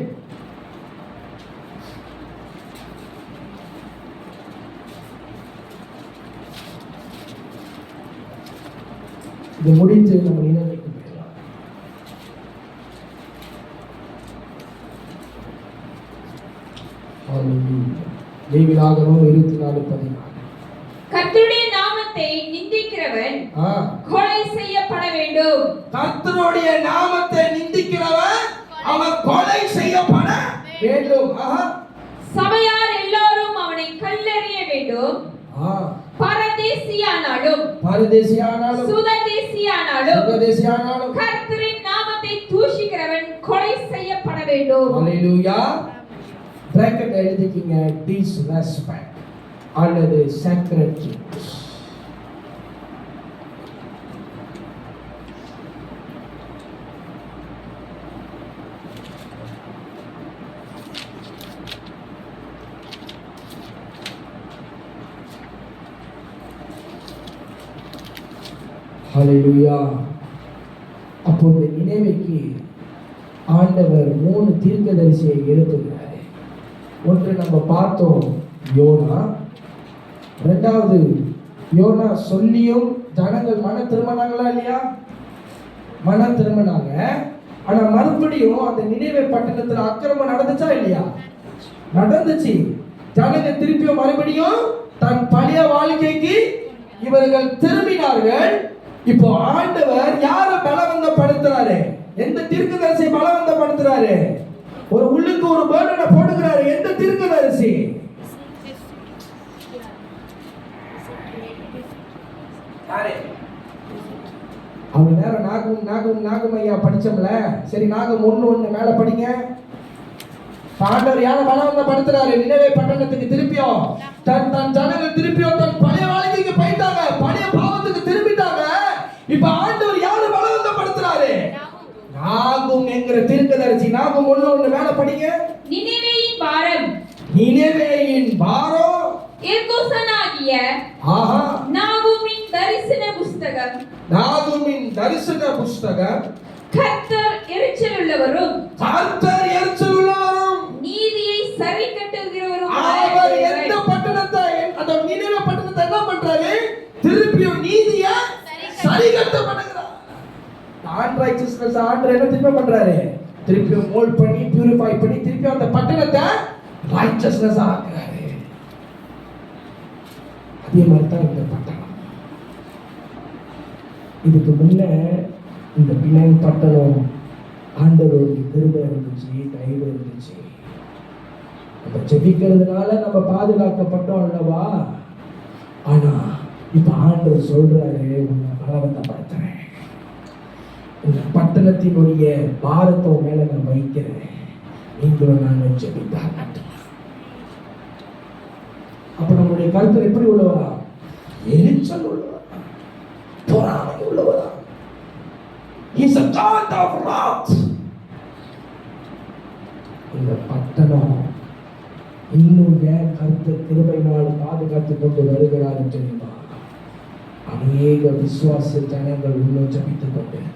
Speaker 1: இது முடிஞ்சு நம்ம நினைவுக்கு போயிடலாம். லேவியராகமம் 24:14.
Speaker 3: கர்த்தருடைய நாமத்தை நிந்திக்கிறவன் கொலை செய்யப்பட வேண்டும்.
Speaker 2: கர்த்தருடைய நாமத்தை நிந்திக்கிறவன் அவன் கொலை செய்யப்பட வேண்டும்.
Speaker 3: சபையார் எல்லாரும் அவனை கல்லெறிய வேண்டும். பரதேசியானாலும் சுததேசியானாலும் கர்த்தரின் நாமத்தை தூஷிக்கிறவன் கொலை செய்யப்பட வேண்டும்.
Speaker 2: ஹalleluya.
Speaker 1: பிராக்கெட் எழுதிக்கீங்க, disrespect அல்லது sacred things. ஹalleluya. அப்போ இந்த நினைவுக்கு ஆண்டவர் 3 தீர்க்கதரிசியை எழுப்புகிறார். ஒன்று நம்ம பார்த்தோம், யோனா. இரண்டாவது, யோனா சொல்லியும் ஜனங்கள் மன திரும்பினாங்களா இல்லையா? மன திரும்பினாங்க. ஆனா மறுபடியும் அந்த நினைவே பட்டணத்துல அக்கிரமம் நடந்துச்சா இல்லையா? நடந்துச்சு. ஜனங்க திருப்பியும் மறுபடியும் தன் பழைய வாழ்க்கைக்கு இவர்கள் திரும்பினார்கள். இப்போ ஆண்டவர் யாரை பலவந்தப்படுத்துறாரு? எந்த தீர்க்கதரிசியை பலவந்தப்படுத்துறாரு? ஒரு உள்ளுக்கு ஒரு பேர்டனை போடுகிறாரு. எந்த தீர்க்கதரிசி? அவங்க நேரம் நாகும் ஐயா படிச்சோம்ல. சரி, நாகம் 1:1 மேல படிங்க. ஆண்டவர் யாரை பலவந்தப்படுத்துறாரு? நினைவே பட்டணத்துக்கு திருப்பியும் தன் ஜனங்கள் திருப்பியும் தன் பழைய வாழ்க்கைக்கு போயிட்டாங்க, பழைய பாவத்துக்கு திரும்பிட்டாங்க. இப்ப ஆண்டவர் யாரை பலவந்தப்படுத்துறாரு? நாகும் என்கிற தீர்க்கதரிசி. நாகும் 1:1 மேல படிங்க.
Speaker 3: நினிவேயின் பாரம் எர்கோசனாகிய நாகுமின் தரிசன புஸ்தகம் கர்த்தர் எரிச்சலுள்ளவரும் நீதியை சரி கட்டுகிறவரும்.
Speaker 1: அவர் எந்த பட்டணத்தை, அந்த நினைவே பட்டணத்தை என்ன பண்றாரு? திருப்பியும் நீதியை சரி கட்ட பண்ணுகிறார். அன்ரைச்சஸ்னஸ் ஆண்டவர் என்ன திருப்பி பண்றாரு? திருப்பியும் மோல்ட் பண்ணி பியூரிஃபை பண்ணி திருப்பி அந்த பட்டணத்தை ரைச்சஸ்னஸ் ஆக்குறாரு. அதே மாதிரி தான் இந்த பட்டணம். இதுக்கு முன்ன இந்த பிணையம் பட்டணம் ஆண்டவருடைய கிருபை இருந்துச்சு, தயவு இருந்துச்சு. நம்ம ஜெபிக்கிறதுனால நம்ம பாதுகாக்கப்பட்டோம் அல்லவா? ஆனா இப்ப ஆண்டவர் சொல்றாரு, உன்னை பலவந்தப்படுத்துறேன். இந்த பட்டணத்தினுடைய பாரத்தை மேல நான் வைக்கிறேன். நீங்களும் நான் ஜெபித்தார் மட்டும். அப்ப நம்முடைய கருத்து எப்படி உள்ளவரா? எரிச்சல் உள்ளவரா? பொறாமை உள்ளவரா? He's a God of wrath. இந்த பட்டணம் இன்னும் ஏன் கர்த்தர் கிருபையினால் பாதுகாத்து கொண்டு வருகிறார் தெரியுமா? அநேக விசுவாச ஜனங்கள் இன்னும் ஜபித்துக் கொண்டிருக்கிறார்கள்.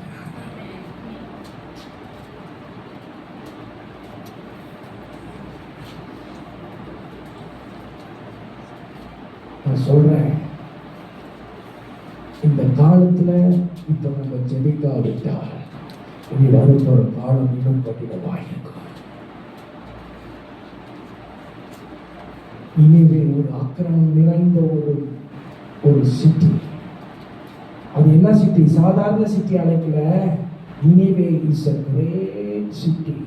Speaker 1: நான் சொல்றேன், இந்த காலத்துல இப்ப நம்ம ஜெபிக்காவிட்டால் இனி வரும் ஒரு காலம் இன்னும் கடினமாயிருக்கும். நினைவே ஒரு அக்கிரமம் நிறைந்த ஒரு சிட்டி. அது என்ன சிட்டி? சாதாரண சிட்டி அழைக்கல. நினைவே is a great city.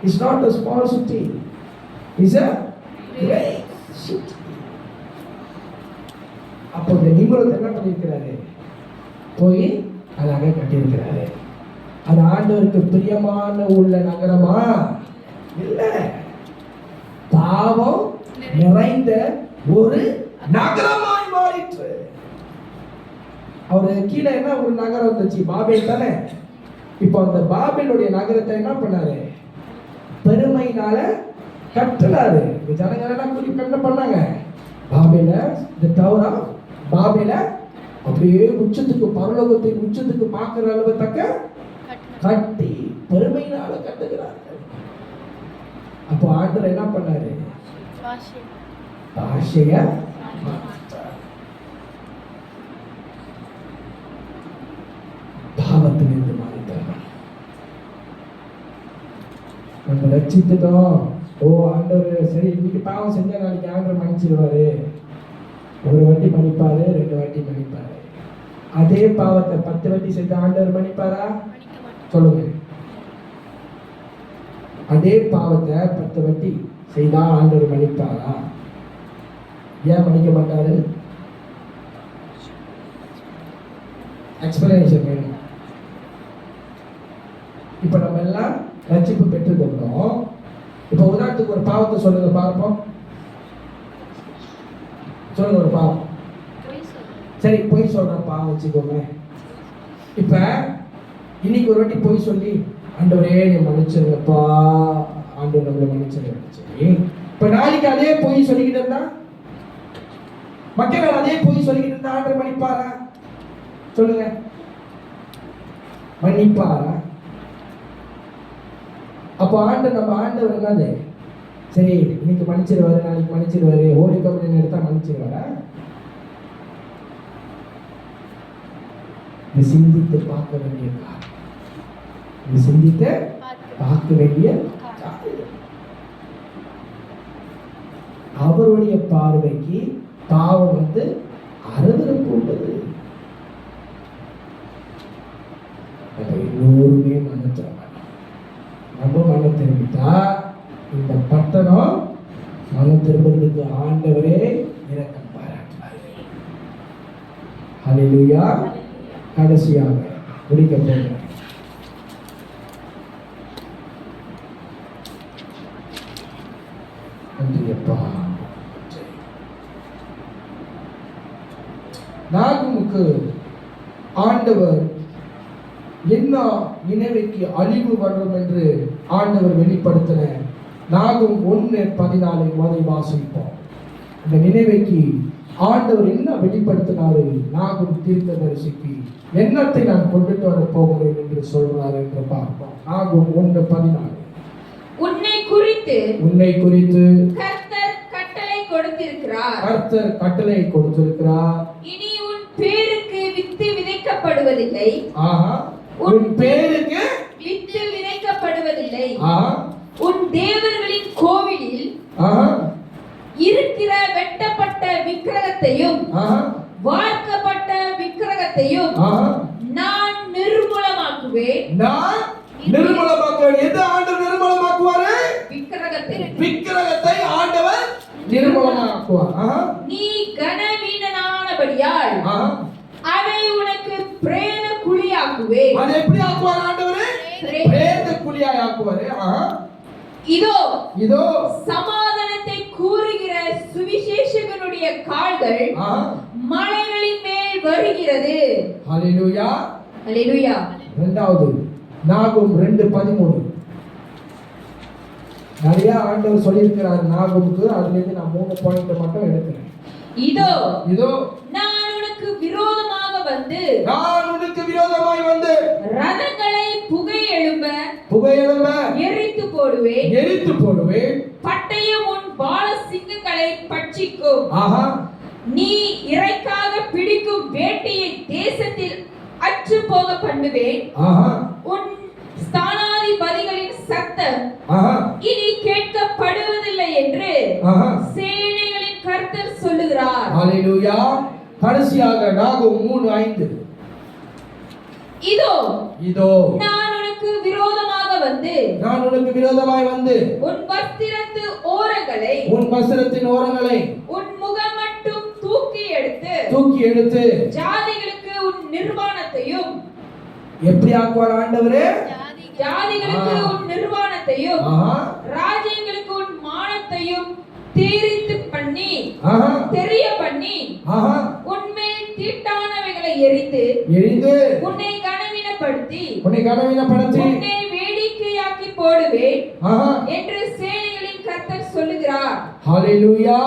Speaker 1: It's not a small city. It's a great city. அப்போ இந்த நிமிரத்தை என்ன பண்ணியிருக்கிறாரு? போய் அழகாக கட்டியிருக்கிறாரு. அது ஆண்டவருக்கு பிரியமான உள்ள நகரமா? இல்லை, பாவம் நிறைந்த ஒரு நகரமாய் மாறிற்று. அவரு கீழே என்ன ஒரு நகரம் இருந்துச்சு? பாபேல் தானே. இப்போ அந்த பாபேலுடைய நகரத்தை என்ன பண்ணாரு? பெருமையினால கட்டினாரு. ஜனங்க எல்லாம் கூறி கண்ண பண்ணாங்க. பாபேல இந்த டவர் ஆஃப் பாபேல அப்படியே உச்சத்துக்கு, பரலோகத்தின் உச்சத்துக்கு பார்க்கிற அளவு தக்க கட்டி பெருமையினால கட்டுகிறார்கள். அப்போ ஆண்டவர் என்ன பண்ணாரு? பாஷைய மாற்றிட்டார். பாவத்திலிருந்து மாறிட்டார். நம்ம ரட்சித்துட்டோம். ஓ ஆண்டவர் சரி, இன்னைக்கு பாவம் செஞ்சா நாளைக்கு ஆண்டவர் மன்னிச்சிடுவாரு. ஒரு வாட்டி மன்னிப்பாரு, 2 வாட்டி மன்னிப்பாரு. அதே பாவத்தை 10 வாட்டி செஞ்ச ஆண்டவர் மன்னிப்பாரா? சொல்லுங்க. அதே பாவத்தை 10 வாட்டி செய்தா ஆண்டவர் மன்னிப்பாரா? ஏன் மன்னிக்க மாட்டாரு? எக்ஸ்பிளனேஷன் வேணும். இப்ப நம்ம எல்லாம் ரட்சிப்பு பெற்றுக்கொண்டோம். இப்ப உதாரணத்துக்கு ஒரு பாவத்தை சொல்லுங்க பார்ப்போம். சொல்லுங்க ஒரு பாவம். சரி, பொய் சொல்ற பாவம் வச்சுக்கோங்க. இப்ப இன்னைக்கு ஒரு வாட்டி பொய் சொல்லி ஆண்டவரே நீ மன்னிச்சிருங்கப்பா, ஆண்டவர் நம்மளை மன்னிச்சிருங்க. சரி, இப்ப நாளைக்கு அதே பொய் சொல்லிக்கிட்டு இருந்தா, மக்கள் அதே பொய் சொல்லிக்கிட்டு இருந்தா ஆண்டவர் மன்னிப்பாரா? சொல்லுங்க, மன்னிப்பாரா? அப்போ நம்ம ஆண்டவர் என்னது? சரி இன்னைக்கு மன்னிச்சிருவாரு, நாளைக்கு மன்னிச்சிருவாரு, ஓடி கம்பெனி எடுத்தா மன்னிச்சிருவாரா? இது சிந்தித்து பார்க்க வேண்டிய காரியம். இது சிந்தித்து பார்க்க வேண்டிய காரியம். அவருடைய பார்வைக்கு பாவம் அருவருப்பு உள்ளது. எல்லோருமே மன்னிச்சிருவாங்க. நம்ம மனம் திரும்பிட்டா இந்த பட்டணம் மனம் திரும்புறதுக்கு ஆண்டவரே இரக்கம் பாராட்டுவார். ஹல்லேலூயா. கடைசியாக முடிக்க போகிறேன். நாகூமுக்கு ஆண்டவர் என்ன நினைவுக்கு அழிவு வரும் என்று ஆண்டவர் வெளிப்படுத்தின நாகும் 1:14 முதல் வாசிப்போம். இந்த நினைவுக்கு ஆண்டவர் என்ன வெளிப்படுத்தினாரு? நாகும் தீர்க்கதரிசிக்கு எண்ணத்தை நான் கொண்டுட்டு வர போகிறேன் என்று சொல்றாரு என்று பார்ப்போம். நாகும் 1:14.
Speaker 3: உன்னை குறித்து கர்த்தர் கட்டளை கொடுத்திருக்கிறார். இனி உன் பேருக்கு வித்து விதைக்கப்படுவதில்லை.
Speaker 1: உன் பேருக்கு
Speaker 3: வித்து விதைக்கப்படுவதில்லை. உன் தேவர்களின் கோவிலில் இருக்கிற வெட்டப்பட்ட விக்கிரகத்தையும் வார்க்கப்பட்ட விக்கிரகத்தையும் நான் நிர்மூலமாக்குவேன்.
Speaker 1: எது ஆண்டவர் நிர்மூலமாக்குவாரு? விக்கிரகத்தை ஆண்டவர் நிர்மூலமாக்குவார்.
Speaker 3: நீ கனவீனனானபடியால் அதை உனக்கு பிரேத குழியாக்குவேன்.
Speaker 1: அது எப்படி ஆக்குவார் ஆண்டவரே? பிரேத குழியாய் ஆக்குவாரு.
Speaker 3: இதோ சமாதானத்தை கூறுகிற சுவிசேஷகனுடைய கால்கள் மலைகளின் மேல் வருகிறது.
Speaker 1: ஹல்லேலூயா.
Speaker 3: ஹல்லேலூயா.
Speaker 1: இரண்டாவது நாகும் 2:13. நிறைய ஆண்டவர் சொல்லியிருக்கிறார் நாகுமுக்கு. அதுல இருந்து நான் 3 பாயிண்ட் மட்டும் எடுக்கிறேன். இதோ
Speaker 3: நான் உனக்கு விரோதமாக
Speaker 1: வந்து
Speaker 3: ரதங்களை புகை எழும்ப எரித்து போடுவேன். பட்டயம் உன் பால சிங்கங்களை பட்சிக்கும். நீ இறைக்காக பிடிக்கும் வேட்டையை தேசத்தில் அற்று போக பண்ணுவேன். உன் ஸ்தானாதிபதிகளின் சத்தம் இனி கேட்கப்படுவதில்லை என்று சேனைகளின் கர்த்தர் சொல்லுகிறார்.
Speaker 1: ஹல்லேலூயா. கடைசியாக நாகும் 3:5. இதோ
Speaker 3: நான் உனக்கு விரோதமாய் வந்து உன் வஸ்திரத்தின் ஓரங்களை உன் முகம் மட்டும் தூக்கி எடுத்து ஜாதிகளுக்கு உன் நிர்வாணத்தையும்
Speaker 1: எப்படி ஆக்குவார் ஆண்டவரே?
Speaker 3: ஜாதிகளுக்கு உன் நிர்வாணத்தையும் ராஜ்யங்களுக்கு உன் மானத்தையும் தீரித்து தெரிய பண்ணி உன்மேல் தீட்டானவைகளை எரிந்து உன்னை கனவீனப்படுத்தி உன்னை வேடிக்கையாக்கி போடுவேன் என்று சேனைகளின் கர்த்தர் சொல்லுகிறார்.
Speaker 1: ஹல்லேலூயா.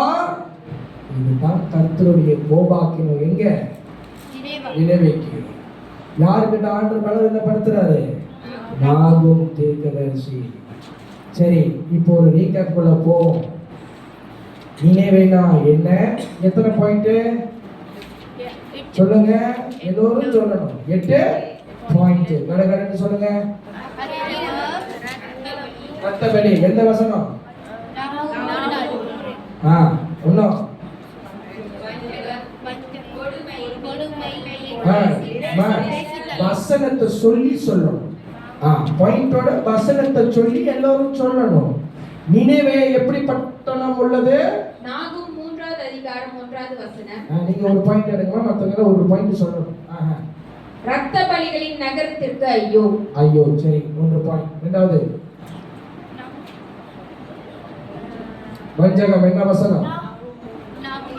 Speaker 1: இதுதான் கர்த்தருடைய கோபாக்கினம். எங்க? நினைவேக்கு. யாருக்கிட்ட ஆண்டவர் பலவீனப்படுத்துறாரு? நாகும் தீர்க்கதரிசி. சரி, இப்போ ஒரு ரீகேப் குள்ள போவோம். நினைவேனா என்ன? எத்தனை பாயிண்ட் சொல்லுங்க, எல்லோரும் சொல்லணும். 8 பாயிண்ட். கடகடன்னு சொல்லுங்க. மத்தபடி எந்த வசனம்? இன்னும் வசனத்தை சொல்லி சொல்லணும். பாயிண்டோட வசனத்தை சொல்லி எல்லாரும் சொல்லணும். நினைவே எப்படி பட்டணம் உள்ளது?
Speaker 3: நாகும் 3வது அதிகாரம் 1வது வசனம்.
Speaker 1: நீங்க ஒரு பாயிண்ட் எடுங்க, மத்தவங்க ஒரு பாயிண்ட் சொல்லணும்.
Speaker 3: ரத்த பலிகளின் நகரத்திற்கு ஐயோ.
Speaker 1: ஐயோ. சரி, 3 பாயிண்ட். இரண்டாவது வஞ்சகம் என்ன வசனம்?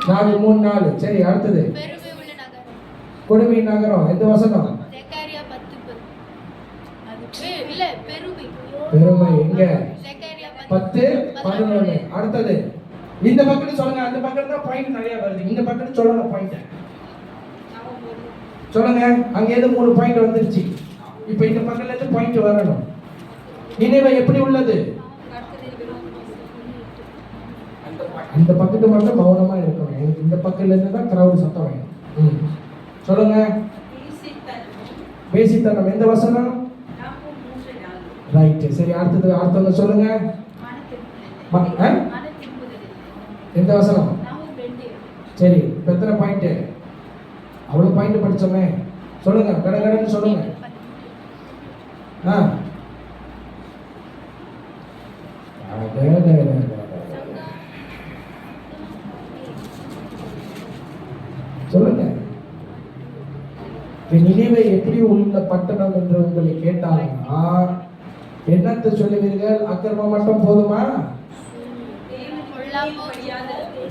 Speaker 1: நாகும் 3:4. சரி, அடுத்தது கொடுமை நகரம் எந்த வசனம்? பெருமை எங்க? 10:11. அடுத்தது இந்த பக்கத்து சொல்லுங்க. அந்த பக்கத்துல தான் பாயிண்ட் நிறைய வருது. இந்த பக்கத்து சொல்லுங்க பாயிண்ட் சொல்லுங்க. அங்க ஏதோ 3 பாயிண்ட் வந்துருச்சு. இப்போ இந்த பக்கத்துல இருந்து பாயிண்ட் வரணும். நினைவு எப்படி உள்ளது? அந்த பக்கத்து மட்டும் மௌனமா இருக்கணும். எனக்கு இந்த பக்கத்துல இருந்து தான் கிரவுட் சத்தம் வேணும். சொல்லுங்க. பேசித்தனம் எந்த வசனம்? ரைட். சரி, அடுத்தவங்க சொல்லுங்க. எந்த வசனம்? சரி, இப்போ எத்தனை பாயிண்ட்? அவ்வளோ பாயிண்ட் படிச்சோமே. சொல்லுங்க, கடகடன்னு சொல்லுங்க. சொல்லுங்க. நினைவை எப்படி உள்ள பட்டணம் என்று உங்களை கேட்டாங்கன்னா என்னத்தை சொல்லுவீர்கள்? அக்கிரமம் மட்டும் போதுமா?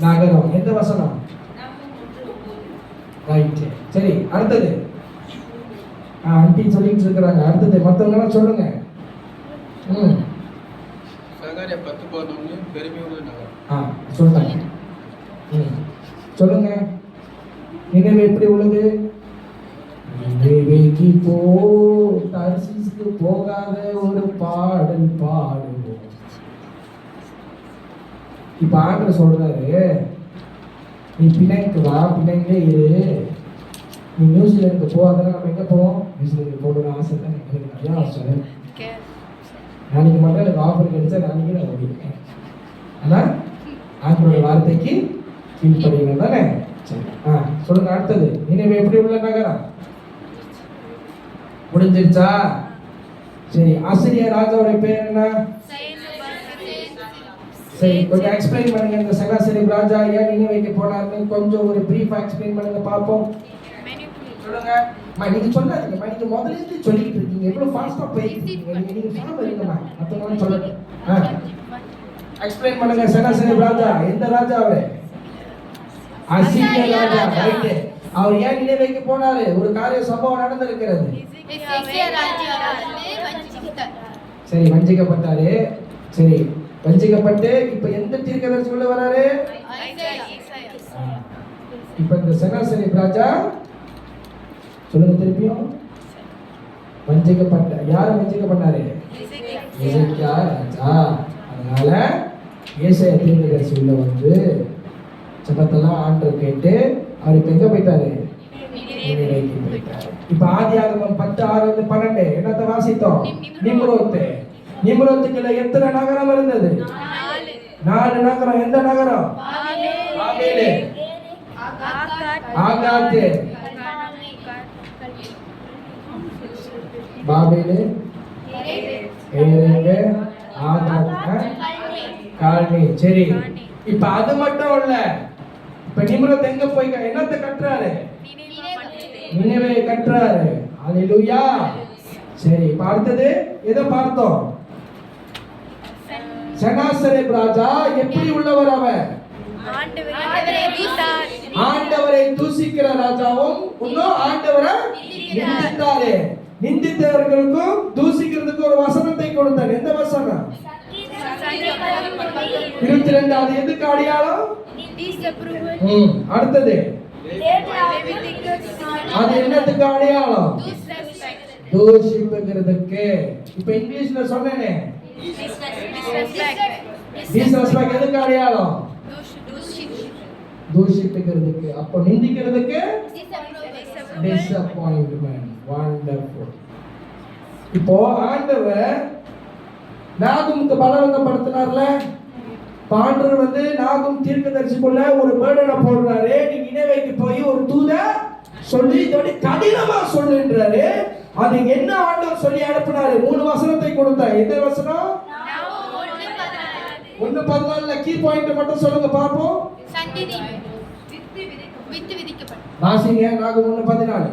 Speaker 1: நகரம் எந்த வசனம்? ரைட். சரி, அடுத்தது ஆண்டி சொல்லிட்டு இருக்கிறாங்க. அடுத்தது மற்றவங்க எல்லாம் சொல்லுங்க.
Speaker 4: சகரியா 10:11 பெருமை உள்ள நகரம்.
Speaker 1: சொல்லுங்க. சொல்லுங்க. நினைவு எப்படி உள்ளது? நினைவுக்கு தர்சீசுக்கு போகாத ஒரு பாடல் பாடுவோம். இப்ப ஆண்டவர் சொல்றாரு, நீ பிணைக்கு வா, பிணைங்களே இரு. நீ நியூசிலாந்துக்கு போகாத. நம்ம எங்க போவோம்? நியூசிலாந்து போகணும்னு ஆசை தான். எனக்கு நிறைய ஆசை. நாளைக்கு மட்டும் எனக்கு ஆஃபர் கிடைச்சா நாளைக்கு நான் ஓடிருக்கேன். ஆனா ஆண்டவருடைய வார்த்தைக்கு கீழ்ப்படியணும் தானே? சரி, சொல்லுங்க. அடுத்தது நினைவு எப்படி உள்ள நகரம்? முடிஞ்சிருச்சா? சரி, ஆசிரியர் ராஜாவுடைய பேர் என்ன? சரி, கொஞ்சம் எக்ஸ்பிளைன் பண்ணுங்க. இந்த செனாசெரிப் ராஜா ஏன் நினைவைக்கு போனார்னு கொஞ்சம் ஒரு பிரீஃபா எக்ஸ்பிளைன் பண்ணுங்க பாப்போம். சொல்லுங்க. நீங்க சொல்லாதீங்க. நீங்க முதல்ல இருந்து சொல்லிட்டு இருக்கீங்க. எவ்வளவு ஃபாஸ்டா போயிட்டு இருக்கீங்க. நீங்க ஃபாலோ பண்ணுங்க. மத்தவங்க சொல்லுங்க. எக்ஸ்பிளைன் பண்ணுங்க. செனாசெரிப் ராஜா எந்த ராஜா அவரு? அசீரியா ராஜா. ரைட். அவர் ஏன் நினைவைக்கு போனாரு? ஒரு காரிய சம்பவம் நடந்திருக்கிறது. சரி, வஞ்சிக்கப்பட்டாரு. சரி, வஞ்சிக்கப்பட்டு இப்ப எந்த தீர்க்கதரிசி உள்ள வராரு? இப்ப இந்த செனாசெரிப் ராஜா சொல்லுங்க திருப்பியும். வஞ்சிக்கப்பட்ட யார வஞ்சிக்கப்பட்டாரு? எசேக்கியா ராஜா. அதனால ஏசாயா தீர்க்கதரிசி உள்ள வந்து ஜெபத்தெல்லாம் ஆண்டவர் கேட்டு அவர் இப்ப எங்க போயிட்டாரு? நினைவைக்கு போயிட்டாரு. இப்ப ஆதியாகமம் 10:6-12 என்னத்தை வாசித்தோம்? நிம்ரோத். நிம்ரோத்துக்குள்ள எத்தனை நகரம் இருந்தது? 4 நகரம். எந்த நகரம்? பாபேல், ஆகாத், பாபேல், ஏரேகு, ஆகாத், கால்னி. சரி, இப்ப அது மட்டும் இல்ல. இப்ப நிம்ரோத் எங்க போய் என்னத்தை கட்டுறாரு? நினைவை கட்டுறாரு. அல்லேலூயா. சரி, இப்ப அடுத்தது எதை பார்த்தோம்? செனாசெரிப் ராஜா எப்படி உள்ளவர்? அவர் ஆண்டவரை தூசிக்கிற ராஜாவும் இன்னும் ஆண்டவரை நிந்தித்தாரு. நிந்தித்தவர்களுக்கும் தூசிக்கிறதுக்கு ஒரு வசனத்தை கொடுத்தார். எந்த வசனம்? 22. அது எதுக்கு அடையாளம்? அடுத்தது அது என்னத்துக்கு அடையாளம்?
Speaker 2: தூஷிப்புகிறதுக்கு. இப்ப இங்கிலீஷ்ல சொன்னேனே, disrespect எதுக்கு அடையாளம்? தூஷிப்புகிறதுக்கு. அப்போ நிந்திக்கிறதுக்கு disappointment. Wonderful. இப்போ ஆண்டவர் நாகுமுக்கு பலவந்தப்படுத்தினார்ல, ஆண்டவர் வந்து நாகும் தீர்க்கதரிசிக்குள்ள ஒரு பேர்டனை போடுறாரு. நீ நினைவேக்கு போய் ஒரு தூத சொல்லி இதோட கடினமா சொல்லுன்றாரு. அது என்ன ஆண்டவர் சொல்லி அனுப்பினாரு? 3 வசனத்தை கொடுத்தார். எந்த வசனம்? 1:14. கீ பாயிண்ட் மட்டும் சொல்லுங்க பாப்போம். வாசிங்க. நாகும் 1:14.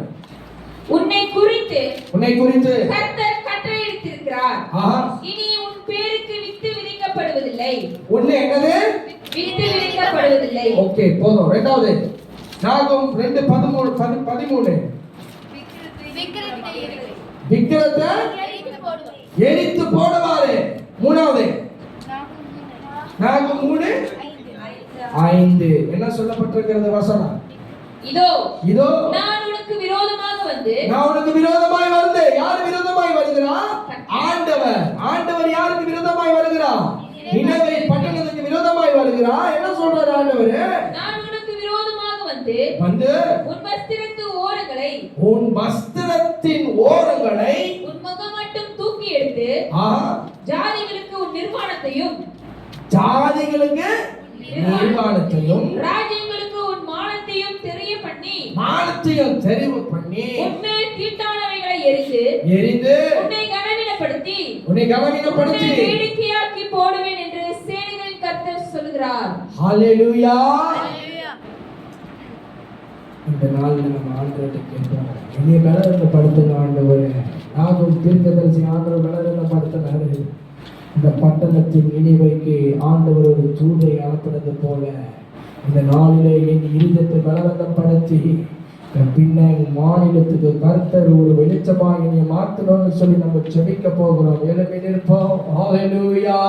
Speaker 3: உன்னை குறித்து கர்த்தர் கட்டளையிட்டிருக்கிறார். இனி உன் பேருக்கு வித்து விதிக்கப்படுவதில்லை.
Speaker 2: உன்னை என்னது?
Speaker 3: வித்து விதிக்கப்படுவதில்லை.
Speaker 2: ஓகே, போதும். இரண்டாவது நாகும் 2:13. விக்கிரத்தை எரித்து போடுவாரு. மூணாவது நாகும் 3:5. என்ன சொல்லப்பட்டிருக்கிறது வசனம்? இதோ
Speaker 3: நான் உனக்கு விரோதமாக வந்து
Speaker 2: யார் விரோதமாய் வருகிறா? ஆண்டவர் யாருக்கு விரோதமாய் வருகிறா? நினைவே பட்டணத்துக்கு விரோதமாய் வருகிறா. என்ன சொல்றாரு ஆண்டவர்?
Speaker 3: நான் உனக்கு விரோதமாக வந்து
Speaker 2: உன் வஸ்திரத்தின் ஓரங்களை
Speaker 3: உன் முகம் மட்டும் தூக்கி எடுத்து ஜாதிகளுக்கு உன் நிர்வாணத்தையும் ராஜ்யங்களுக்கு உன் மானத்தையும் தெரிவு பண்ணி உன்மேல் தீட்டானவைகளை எரிந்து உன்னை கனவீனப்படுத்தி வேடிக்கையாக்கி போடுவேன் என்று சேனைகளின் கர்த்தர் சொல்கிறார்.
Speaker 2: ஹல்லேலூயா. இந்த நாள்ல நம்ம ஆண்டவரை கேட்கிறோம், என்னை பலவீனப்படுத்துங்க ஆண்டவரே. நாகும் தீர்க்கதரிசி ஆண்டவர் பலவீனப்படுத்தினாரு. இந்த பட்டணத்தின் நினைவைக்கு ஆண்டவர் ஒரு தூதை அனுப்பினது போல இந்த நாளிலே என் இருதயத்தை பலவீனப்படுத்தி பின்ன மாநிலத்துக்கு கர்த்தர் ஒரு வெளிச்சமாக என்னை மாற்றணும்னு சொல்லி நம்ம ஜெபிக்க போகிறோம். எழுப்பி நிற்போம். ஹல்லேலூயா.